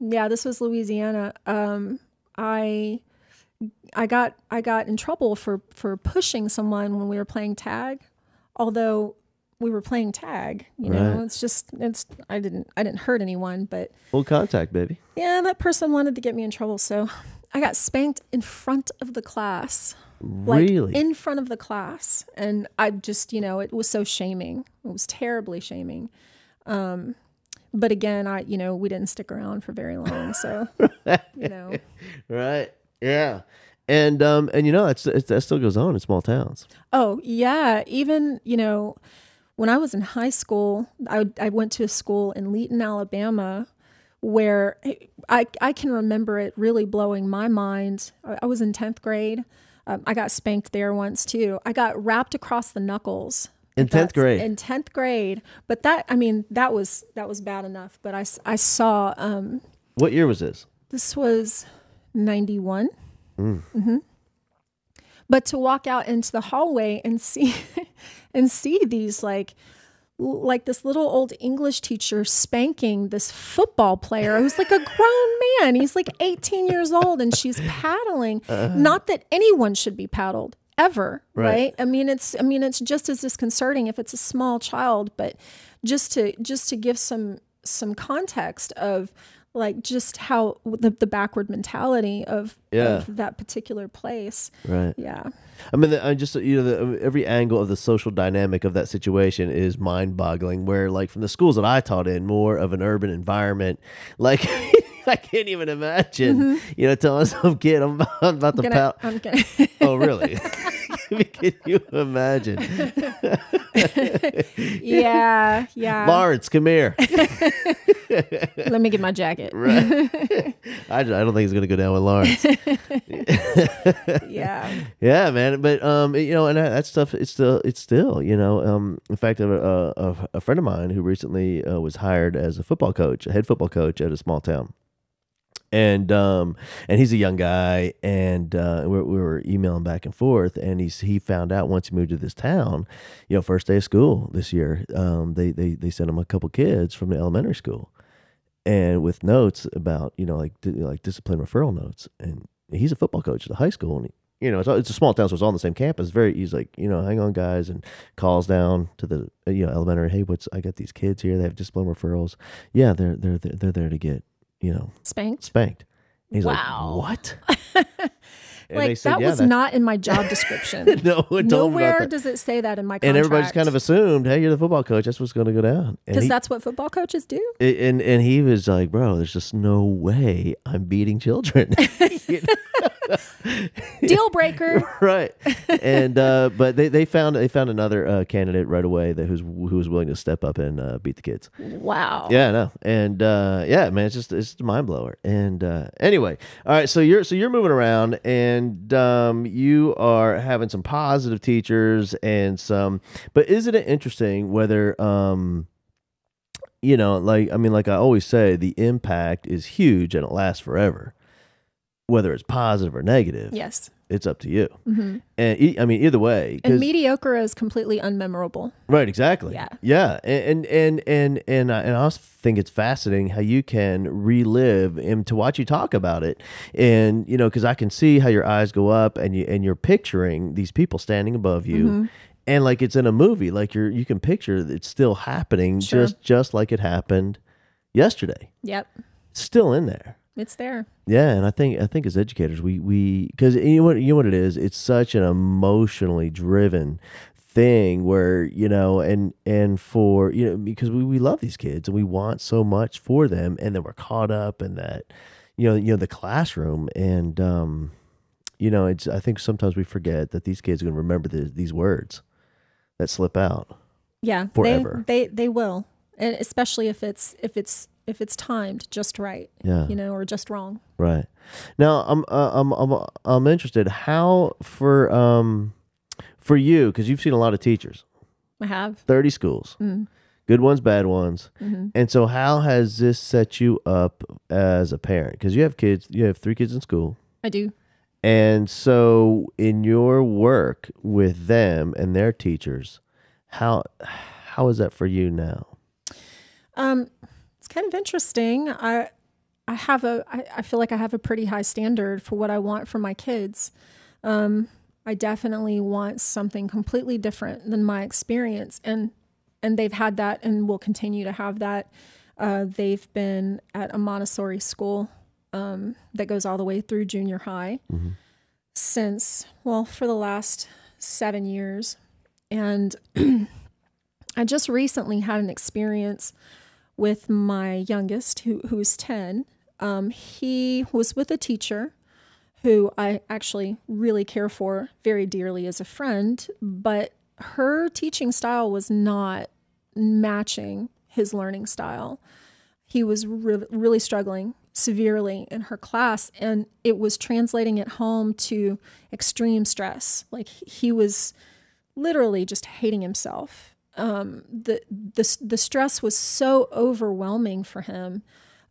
Yeah, this was Louisiana. I got in trouble for pushing someone when we were playing tag, although we were playing tag, you know, I didn't hurt anyone, but full contact, baby. Yeah, that person wanted to get me in trouble, so I got spanked in front of the class. Really? Like in front of the class. And I just, you know, it was so shaming. It was terribly shaming. But again, we didn't stick around for very long, so you know. Right. Yeah. And you know, that still goes on in small towns. Oh, yeah. Even, you know, when I was in high school, I went to a school in Leeton, Alabama, where I can remember it really blowing my mind. I was in 10th grade. I got spanked there once too. I got wrapped across the knuckles. In 10th grade? In 10th grade. But that was bad enough. But I saw... what year was this? This was 91. Mm. But to walk out into the hallway and see these like this little old English teacher spanking this football player who's like a grown man. He's like 18 years old and she's paddling. Not that anyone should be paddled ever, right? I mean, it's just as disconcerting if it's a small child, but just to give some context of like just how the backward mentality of that particular place. Right. Yeah. I mean, I just, you know, every angle of the social dynamic of that situation is mind boggling, where like from the schools that I taught in, more of an urban environment, like I can't even imagine, you know, telling some kid I'm about to pout. I'm gonna. Oh, really? Can you imagine? Yeah. Lawrence, come here. Let me get my jacket. Right. I don't think he's going to go down with Lawrence. Yeah. Yeah, man. But you know, and that stuff, it's still, you know, in fact, a friend of mine who recently was hired as a head football coach at a small town. And he's a young guy, and we were emailing back and forth, and he found out once he moved to this town, you know, first day of school this year, they sent him a couple kids from the elementary school, and with notes about, you know, like discipline referral notes, and he's a football coach at the high school, and you know, it's a small town, so it's all on the same campus. He's like, you know, hang on, guys, and calls down to the elementary. Hey, I got these kids here. They have discipline referrals. Yeah, they're there to get, you know, spanked. And he's wow. Like, what? Like said, that was not in my job description. Nowhere does it say that in my contract. And everybody's kind of assumed, hey, you're the football coach. That's what's going to go down. Because that's what football coaches do. And he was like, bro, there's just no way I'm beating children. Deal breaker. Right. And but they found another candidate right away who was willing to step up and beat the kids. Wow. Yeah, I know. And yeah, man, it's a mind blower. And anyway, all right, so you're moving around, and you are having some positive teachers and some, but isn't it interesting whether you know, like I always say, the impact is huge and it lasts forever. Whether it's positive or negative, yes, it's up to you. Mm-hmm. And I mean, either way, and mediocre is completely unmemorable. Right? Exactly. Yeah. Yeah. And I also think it's fascinating how you can relive and to watch you talk about it, and you know, because I can see how your eyes go up, and you're picturing these people standing above you. Mm-hmm. And like it's in a movie, like you can picture it's still happening, sure, just like it happened yesterday. Yep. It's still in there. It's there. Yeah, and I think as educators, we because you know what it is. It's such an emotionally driven thing where, you know, and for, you know, because we love these kids and we want so much for them, and then we're caught up in that, you know the classroom, and you know, I think sometimes we forget that these kids are going to remember these words that slip out. Yeah, forever. They will, and especially if it's timed just right, yeah, you know, or just wrong. Right. Now, I'm interested how for you, because you've seen a lot of teachers. I have 30 schools, good ones, bad ones, and so how has this set you up as a parent? Because you have kids, you have 3 kids in school. I do. And so, in your work with them and their teachers, how is that for you now? It's kind of interesting. I feel like I have a pretty high standard for what I want for my kids. I definitely want something completely different than my experience, and they've had that and will continue to have that. They've been at a Montessori school that goes all the way through junior high for the last 7 years. And I just recently had an experience with my youngest, who's 10. He was with a teacher who I actually really care for very dearly as a friend, but her teaching style was not matching his learning style. He was really struggling severely in her class, and it was translating at home to extreme stress. Like, he was literally just hating himself. The stress was so overwhelming for him,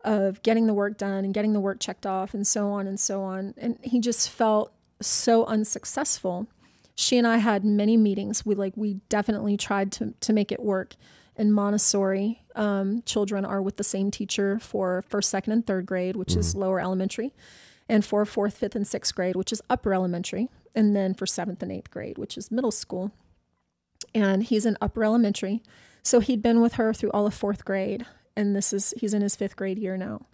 of getting the work done and getting the work checked off and so on and so on. And he just felt so unsuccessful. She and I had many meetings. We definitely tried to make it work. In Montessori, children are with the same teacher for first, second, and third grade, which is lower elementary, and for fourth, fifth, and sixth grade, which is upper elementary, and then for seventh and eighth grade, which is middle school. And he's in upper elementary. So he'd been with her through all of fourth grade, and he's in his fifth grade year now.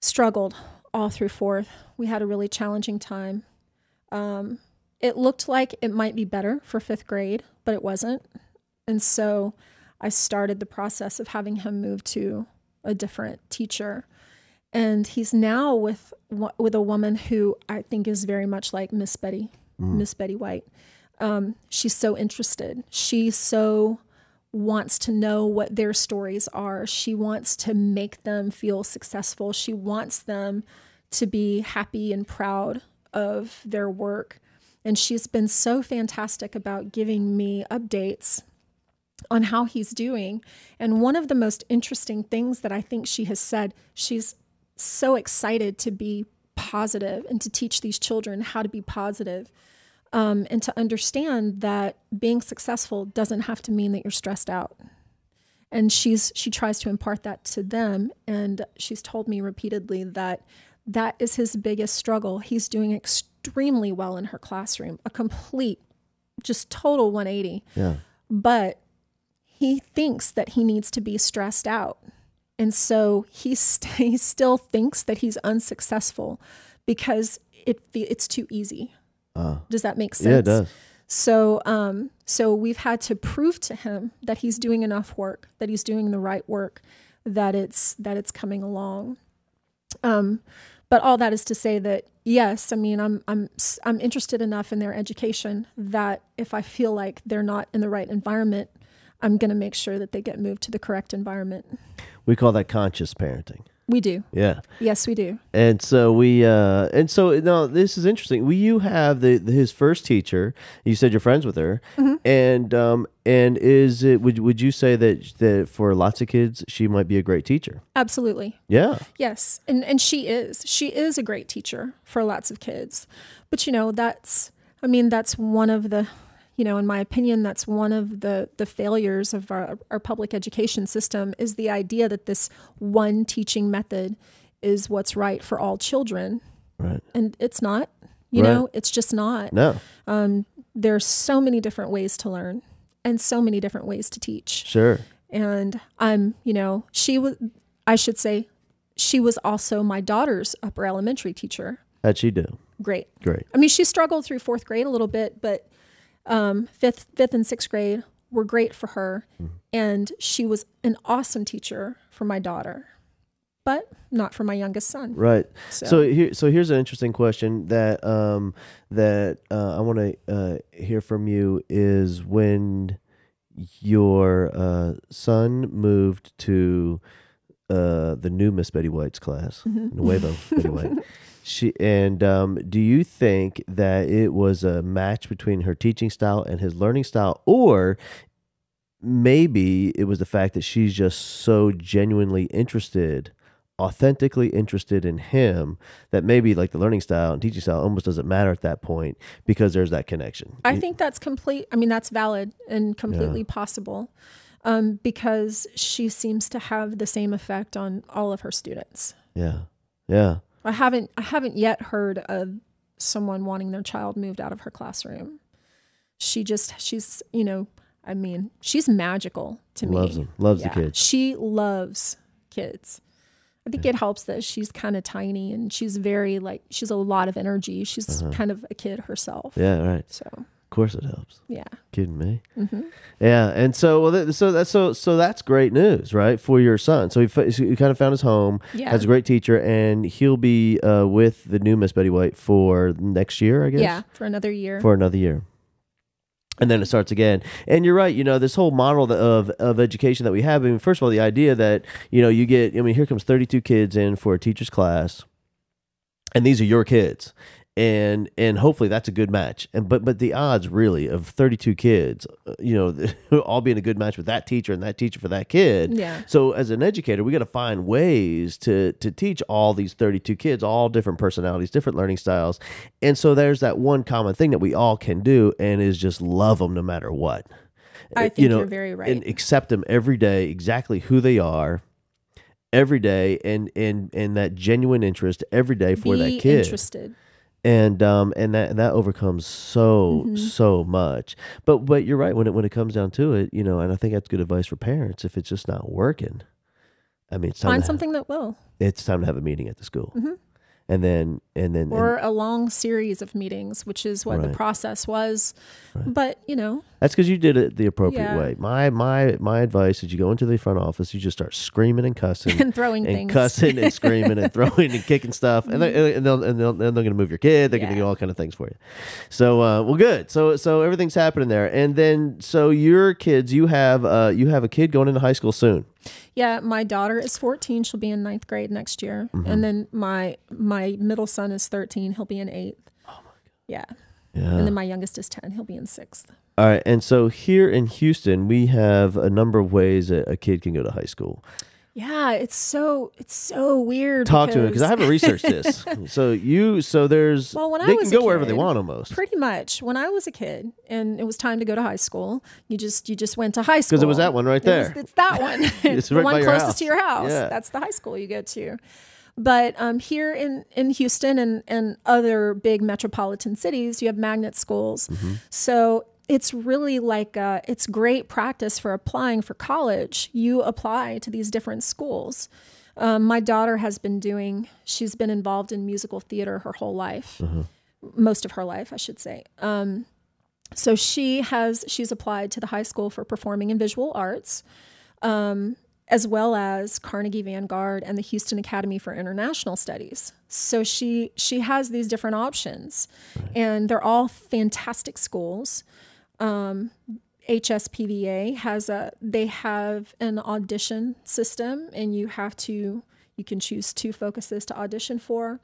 Struggled all through fourth. We had a really challenging time. It looked like it might be better for fifth grade, but it wasn't. And so I started the process of having him move to a different teacher. And he's now with a woman who I think is very much like Miss Betty White. She's so interested. She so wants to know what their stories are. She wants to make them feel successful. She wants them to be happy and proud of their work. And she's been so fantastic about giving me updates on how he's doing. And one of the most interesting things that I think she has said, she's so excited to be positive and to teach these children how to be positive, and to understand that being successful doesn't have to mean that you're stressed out. And she tries to impart that to them. And she's told me repeatedly that is his biggest struggle. He's doing extremely well in her classroom, a complete, just total 180. Yeah. But he thinks that he needs to be stressed out. And so he still thinks that he's unsuccessful because it's too easy. Does that make sense? Yeah, it does. So we've had to prove to him that he's doing enough work, that he's doing the right work, that it's coming along. But all that is to say that, yes, I mean, I'm interested enough in their education that if I feel like they're not in the right environment, I'm going to make sure that they get moved to the correct environment. We call that conscious parenting. We do. Yeah. Yes, we do. And so now this is interesting. You have his first teacher. You said you're friends with her, and is it would you say that for lots of kids she might be a great teacher? Absolutely. Yeah. Yes, and she is a great teacher for lots of kids. But that's one of the, in my opinion, that's one of the failures of our public education system, is the idea that this one teaching method is what's right for all children. Right. And it's not, it's just not. No. There's so many different ways to learn and so many different ways to teach. Sure. And she was also my daughter's upper elementary teacher. How'd she do? Great. Great. I mean, she struggled through fourth grade a little bit, but fifth and sixth grade were great for her. And she was an awesome teacher for my daughter, but not for my youngest son. Right. So here's an interesting question that I want to hear from you is, when your son moved to the new Miss Betty White's class, Nuevo Betty White. Do you think that it was a match between her teaching style and his learning style, or maybe it was the fact that she's just so genuinely interested, authentically interested in him, that maybe like the learning style and teaching style almost doesn't matter at that point because there's that connection? I think that's that's valid and completely possible. because she seems to have the same effect on all of her students. Yeah. Yeah. I haven't yet heard of someone wanting their child moved out of her classroom. She's, you know, I mean, she's magical to me. Loves them. Loves the kids. She loves kids. I think it helps that she's kind of tiny and she's very she's a lot of energy. She's kind of a kid herself. Yeah, right. So of course it helps. Yeah. Kidding me? Yeah, and so that's great news, right, for your son. So he kind of found his home. Yeah. Has a great teacher, and he'll be with the new Miss Betty White for next year, I guess. Yeah, for another year. And then it starts again. And you're right, you know, this whole model of education that we have, I mean, first of all, the idea that, you know, you get, I mean, here comes 32 kids in for a teacher's class, and these are your kids. And hopefully that's a good match. But the odds really of 32 kids, you know, all being a good match with that teacher and that teacher for that kid. Yeah. So as an educator, we got to find ways to teach all these 32 kids, all different personalities, different learning styles. And so there's that one common thing that we all can do, and is just love them no matter what. I think you're very right. And accept them every day, exactly who they are. Every day, and that genuine interest every day for that kid. Be interested. And that overcomes so much. But you're right, when it comes down to it, you know, and I think that's good advice for parents. If it's just not working, I mean, it's time find something that will. It's time to have a meeting at the school. And then or a long series of meetings, which is what the process was. But you know, that's because you did it the appropriate way. My advice is you go into the front office, you just start screaming and cussing and throwing things, cussing and screaming and throwing and kicking stuff, and they're going to move your kid. They're going to do all kind of things for you. So well, good. So everything's happening there, and then so your kids, you have a kid going into high school soon. Yeah, my daughter is 14. She'll be in 9th grade next year. And then my middle son is 13. He'll be in 8th. Oh, my God. Yeah. And then my youngest is 10. He'll be in 6th. All right. And so here in Houston, we have a number of ways that a kid can go to high school. Yeah, it's so weird. Talk to me, because I haven't researched this. There's they can go wherever they want almost. Pretty much. When I was a kid and it was time to go to high school, you just went to high school. Because it was that one right there. It's that one. It's the right one by your closest house. to your house. Yeah. That's the high school you go to. But here in Houston and other big metropolitan cities, you have magnet schools. So it's really it's great practice for applying for college. You apply to these different schools. My daughter she's been involved in musical theater her whole life, most of her life, I should say. So she's applied to the high school for performing and visual arts, as well as Carnegie Vanguard and the Houston Academy for International Studies. So she has these different options, and they're all fantastic schools. HSPVA they have an audition system, and you can choose 2 focuses to audition for.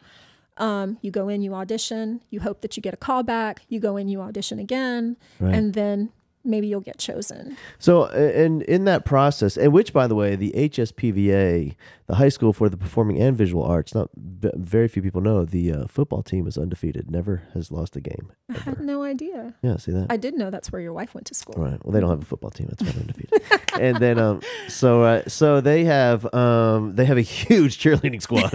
You go in, you audition, you hope that you get a call back, you go in, you audition again, and then maybe you'll get chosen. So, and in that process, and which, by the way, the HSPVA, the High School for the Performing and Visual Arts, very few people know, the football team is undefeated, never has lost a game. Ever. I had no idea. Yeah, see that? I did know that's where your wife went to school. Right. Well, they don't have a football team. That's why they're undefeated. And then, so they have a huge cheerleading squad,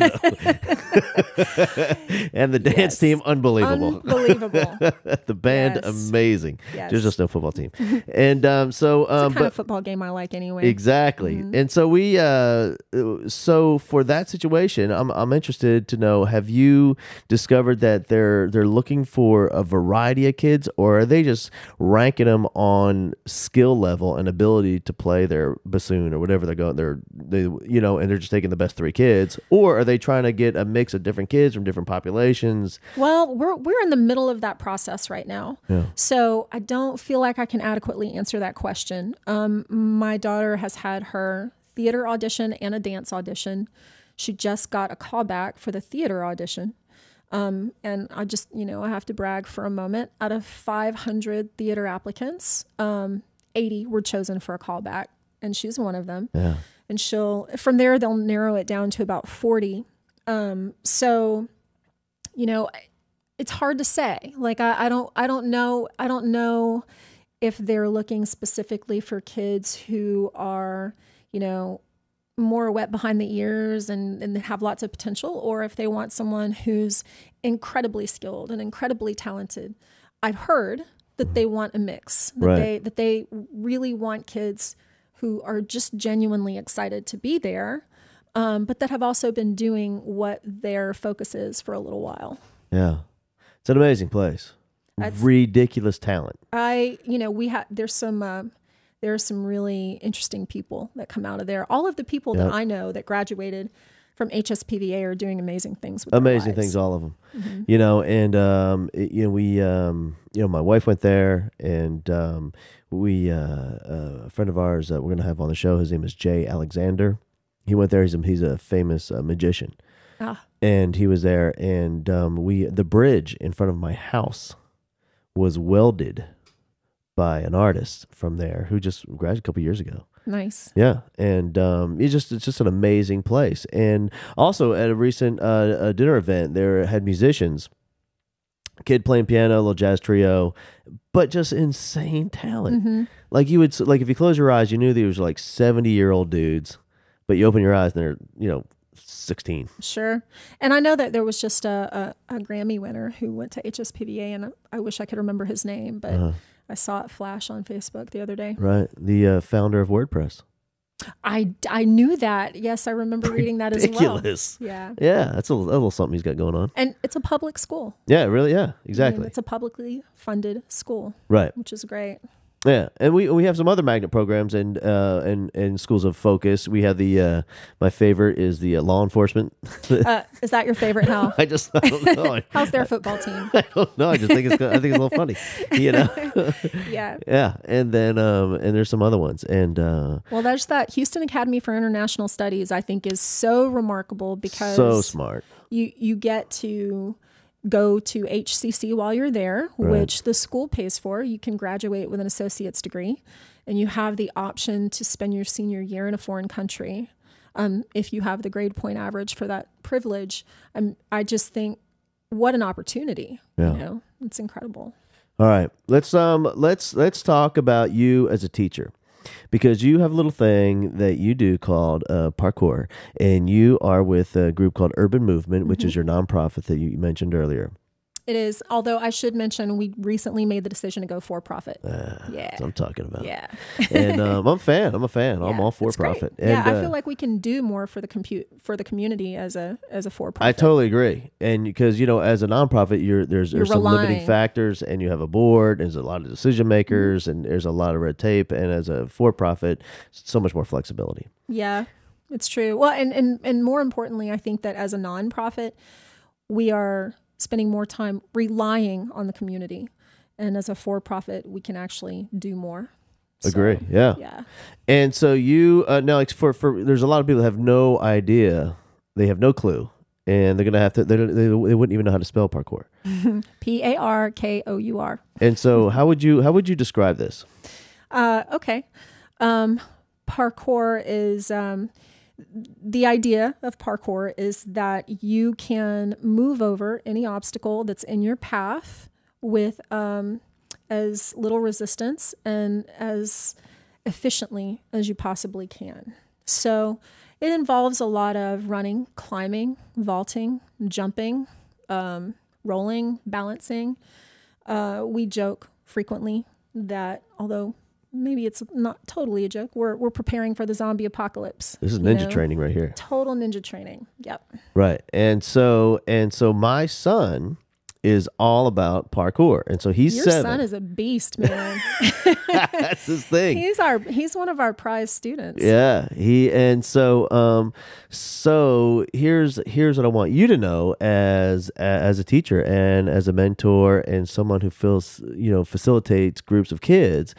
and the dance team, unbelievable. The band, amazing. Yes. There's just no football team. And it's the kind of football game I like anyway. Exactly. And so so for that situation, I'm interested to know, have you discovered that they're looking for a variety of kids, or are they just ranking them on skill level and ability to play their bassoon or whatever they're going, and they're just taking the best 3 kids, or are they trying to get a mix of different kids from different populations? Well, we're in the middle of that process right now. Yeah. So I don't feel like I can adequately answer that question. My daughter has had her theater audition and a dance audition. She just got a call back for the theater audition. And I just, I have to brag for a moment. Out of 500 theater applicants, 80 were chosen for a callback, and she's one of them. Yeah. And from there, they'll narrow it down to about 40. So, it's hard to say. Like, I don't know if they're looking specifically for kids who are, more wet behind the ears and have lots of potential, or if they want someone who's incredibly skilled and incredibly talented. I've heard that they want a mix, that they really want kids who are just genuinely excited to be there, but that have also been doing what their focus is for a little while. Yeah. It's an amazing place. Ridiculous talent. There's some really interesting people that come out of there. All of the people that I know that graduated from HSPVA are doing amazing things with their lives. Things, all of them. My wife went there, and a friend of ours we're going to have on the show, his name is Jay Alexander. He went there. He's a famous magician. And he was there, and the bridge in front of my house was welded by an artist from there who just graduated a couple years ago. Nice. Yeah, and it's just an amazing place. And also at a recent dinner event, there had musicians, kid playing piano, a little jazz trio, but just insane talent. Mm-hmm. Like if you close your eyes, you knew they was like 70-year-old dudes, but you open your eyes and they're 16. Sure. And I know that there was just a Grammy winner who went to HSPVA, and I wish I could remember his name, but I saw it flash on Facebook the other day. Right. The founder of WordPress. I knew that. Yes, I remember reading that as well. Ridiculous. Yeah. Yeah, that's a little something he's got going on. And it's a public school. Yeah, really. Yeah, exactly. It's a publicly funded school. Right. Which is great. Yeah, and we have some other magnet programs and schools of focus. We have the my favorite is the law enforcement. Is that your favorite? How? I don't know. How's their football team? I don't know. I think it's a little funny, Yeah. Yeah, and then and there's some other ones, and well, there's that Houston Academy for International Studies. I think is so remarkable because so smart. You get to go to HCC while you're there, which the school pays for. You can graduate with an associate's degree, and you have the option to spend your senior year in a foreign country if you have the grade point average for that privilege. I just think what an opportunity. Yeah. It's incredible. All right, let's talk about you as a teacher, because you have a little thing that you do called parkour, and you are with a group called Urban Movement, which is your nonprofit that you mentioned earlier. It is, although I should mention we recently made the decision to go for profit. Yeah, that's what I'm talking about. Yeah, and I'm a fan. Yeah, I'm all for profit. And, I feel like we can do more for the community as a for profit. I totally agree, and because as a nonprofit, there's some limiting factors, and you have a board, and there's a lot of decision makers, and there's a lot of red tape, and as a for profit, so much more flexibility. Yeah, it's true. Well, and more importantly, I think that as a nonprofit, we are spending more time relying on the community, and as a for-profit, we can actually do more. Agree. Yeah. Yeah. And so you now, like for there's a lot of people that have no idea, they have no clue, and they're gonna have to. They wouldn't even know how to spell parkour. Parkour. And so, how would you describe this? Okay. Parkour is. The idea of parkour is that you can move over any obstacle that's in your path with as little resistance and as efficiently as you possibly can. So it involves a lot of running, climbing, vaulting, jumping, rolling, balancing. We joke frequently that although maybe it's not totally a joke, we're preparing for the zombie apocalypse. This is ninja training right here. Total ninja training. Yep. Right. And so my son is all about parkour, and so he's Your 7. son is a beast, man. That's his thing. He's one of our prize students. Yeah, so here's what I want you to know as a teacher and as a mentor and someone who facilitates groups of kids,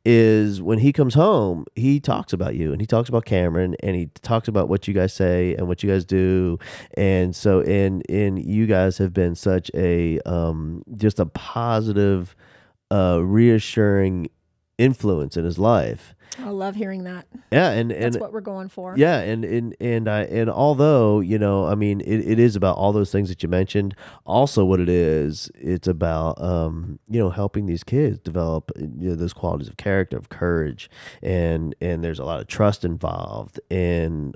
is when he comes home, he talks about you, and he talks about Cameron, and he talks about what you guys say and what you guys do. And so and you guys have been such a just a positive, reassuring influence in his life. I love hearing that. Yeah, and That's what we're going for. yeah, and although, you know, I mean, it is about all those things that you mentioned. Also, what it is, it's about you know, helping these kids develop, you know, those qualities of character, of courage, and there's a lot of trust involved in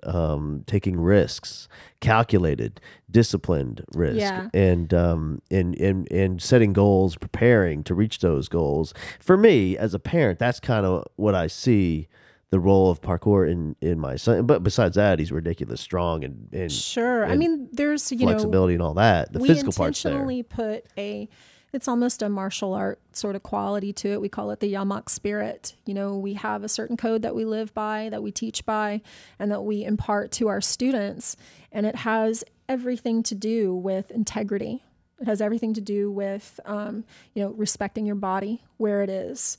taking risks, calculated, disciplined risk, Yeah. and setting goals, preparing to reach those goals. For me, as a parent, that's kind of what I see the role of parkour in my son. But besides that, he's ridiculous strong and Sure. I and mean, there's, flexibility and all that. The we physical part's there. intentionally put it's almost a martial art sort of quality to it. We call it the yamak spirit. You know, we have a certain code that we live by, that we teach by, and that we impart to our students. And it has everything to do with integrity. It has everything to do with, you know, respecting your body where it is,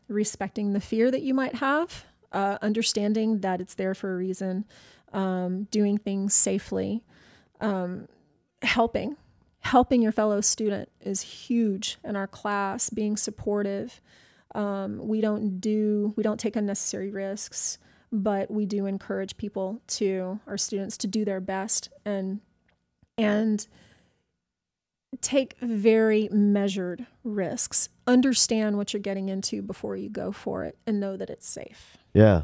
respecting the fear that you might have, understanding that it's there for a reason, doing things safely, helping your fellow student is huge in our class, being supportive. We don't take unnecessary risks, but we do encourage our students to do their best and take very measured risks. Understand what you're getting into before you go for it, and know that it's safe. Yeah,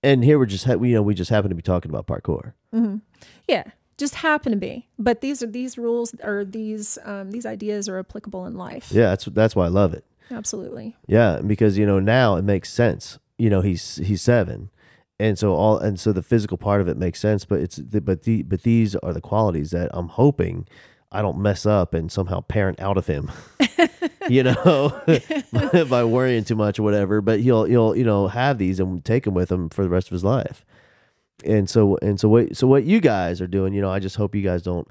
and here we just happen to be talking about parkour. Mm-hmm. Yeah, just happen to be. But these rules or these ideas are applicable in life. Yeah, that's why I love it. Absolutely. Yeah, because, you know, now it makes sense. You know, he's 7. And so the physical part of it makes sense, but these are the qualities that I'm hoping I don't mess up and somehow parent out of him, you know, by worrying too much or whatever. But he'll you know, have these and take them with him for the rest of his life. And so what you guys are doing, you know, I just hope you guys don't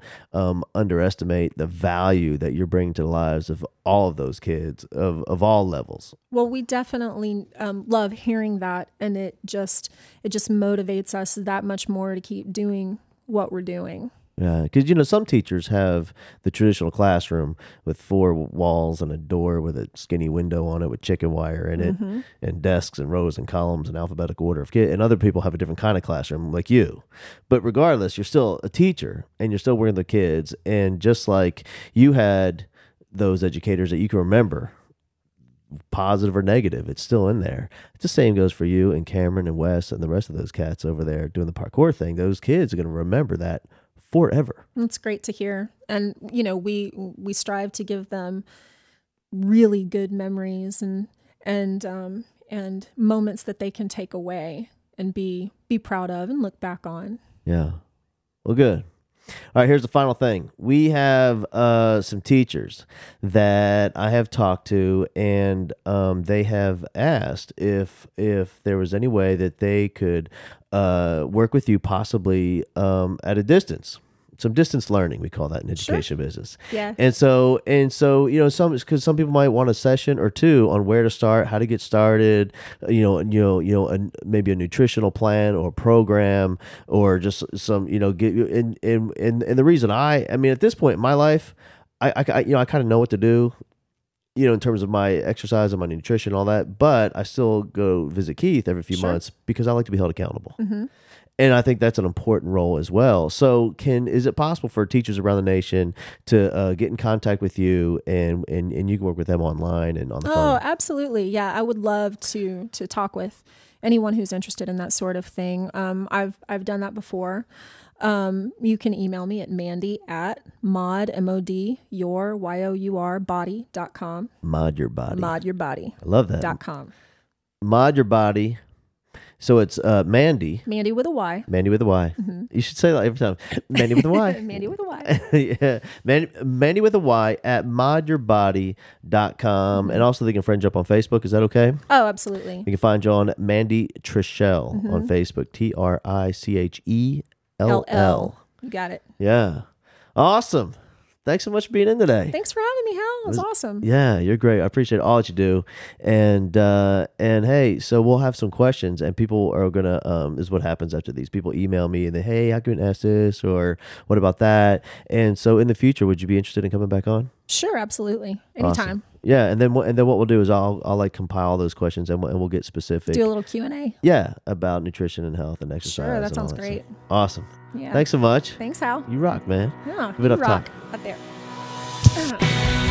underestimate the value that you're bringing to the lives of all of those kids of all levels. Well, we definitely love hearing that, and it just motivates us that much more to keep doing what we're doing. Yeah, because, you know, some teachers have the traditional classroom with 4 walls and a door with a skinny window on it with chicken wire in it, Mm-hmm. and desks and rows and columns and alphabetical order of kids. And other people have a different kind of classroom like you. But regardless, you're still a teacher and you're still working with the kids. And just like you had those educators that you can remember, positive or negative, it's still in there. The same goes for you and Cameron and Wes and the rest of those cats over there doing the parkour thing. Those kids are going to remember that forever. That's great to hear. And, you know, we strive to give them really good memories and moments that they can take away and be proud of and look back on. Yeah. Well, good. All right, here's the final thing. We have some teachers that I have talked to, and they have asked if there was any way that they could work with you, possibly at a distance. Some distance learning, we call that in education business. Yeah. And so, you know, some people might want a session or two on where to start, how to get started, maybe a nutritional plan or program, or just some, you know, get you and the reason I mean, at this point in my life, I kind of know what to do, you know, in terms of my exercise and my nutrition and all that, but I still go visit Keith every few months because I like to be held accountable. Mm-hmm. And I think that's an important role as well. So is it possible for teachers around the nation to get in contact with you and you can work with them online and on the phone? Oh, absolutely. Yeah, I would love to talk with anyone who's interested in that sort of thing. I've done that before. You can email me at mandy@your body.com. Mod Your Body. Mod Your Body. I love that. .com. Mod Your Body. So it's Mandy. Mandy with a Y. Mandy with a Y. Mm-hmm. You should say that every time. Mandy with a Y. Mandy with a Y. Yeah. Mandy with a Y at modyourbody.com. Mm-hmm. And also they can friend you up on Facebook. Is that okay? Oh, absolutely. You can find you on Mandy Trichell on Facebook. TRICHELL. You got it. Yeah. Awesome. Thanks so much for being in today. Thanks for having me, Hal. It was awesome. Yeah, you're great. I appreciate all that you do. And hey, so we'll have some questions, and people are gonna is what happens after these. People email me and they, hey, I couldn't ask this, or what about that? And so in the future, would you be interested in coming back on? Sure, absolutely. Anytime. Awesome. Yeah, and then what we'll do is I'll like compile all those questions and we'll get specific. Do a little Q&A. Yeah, about nutrition and health and exercise. Sure, that and sounds all great. Stuff. Awesome. Yeah. Thanks so much. Thanks, Hal. You rock, man. Yeah, Give it you up rock top. out there.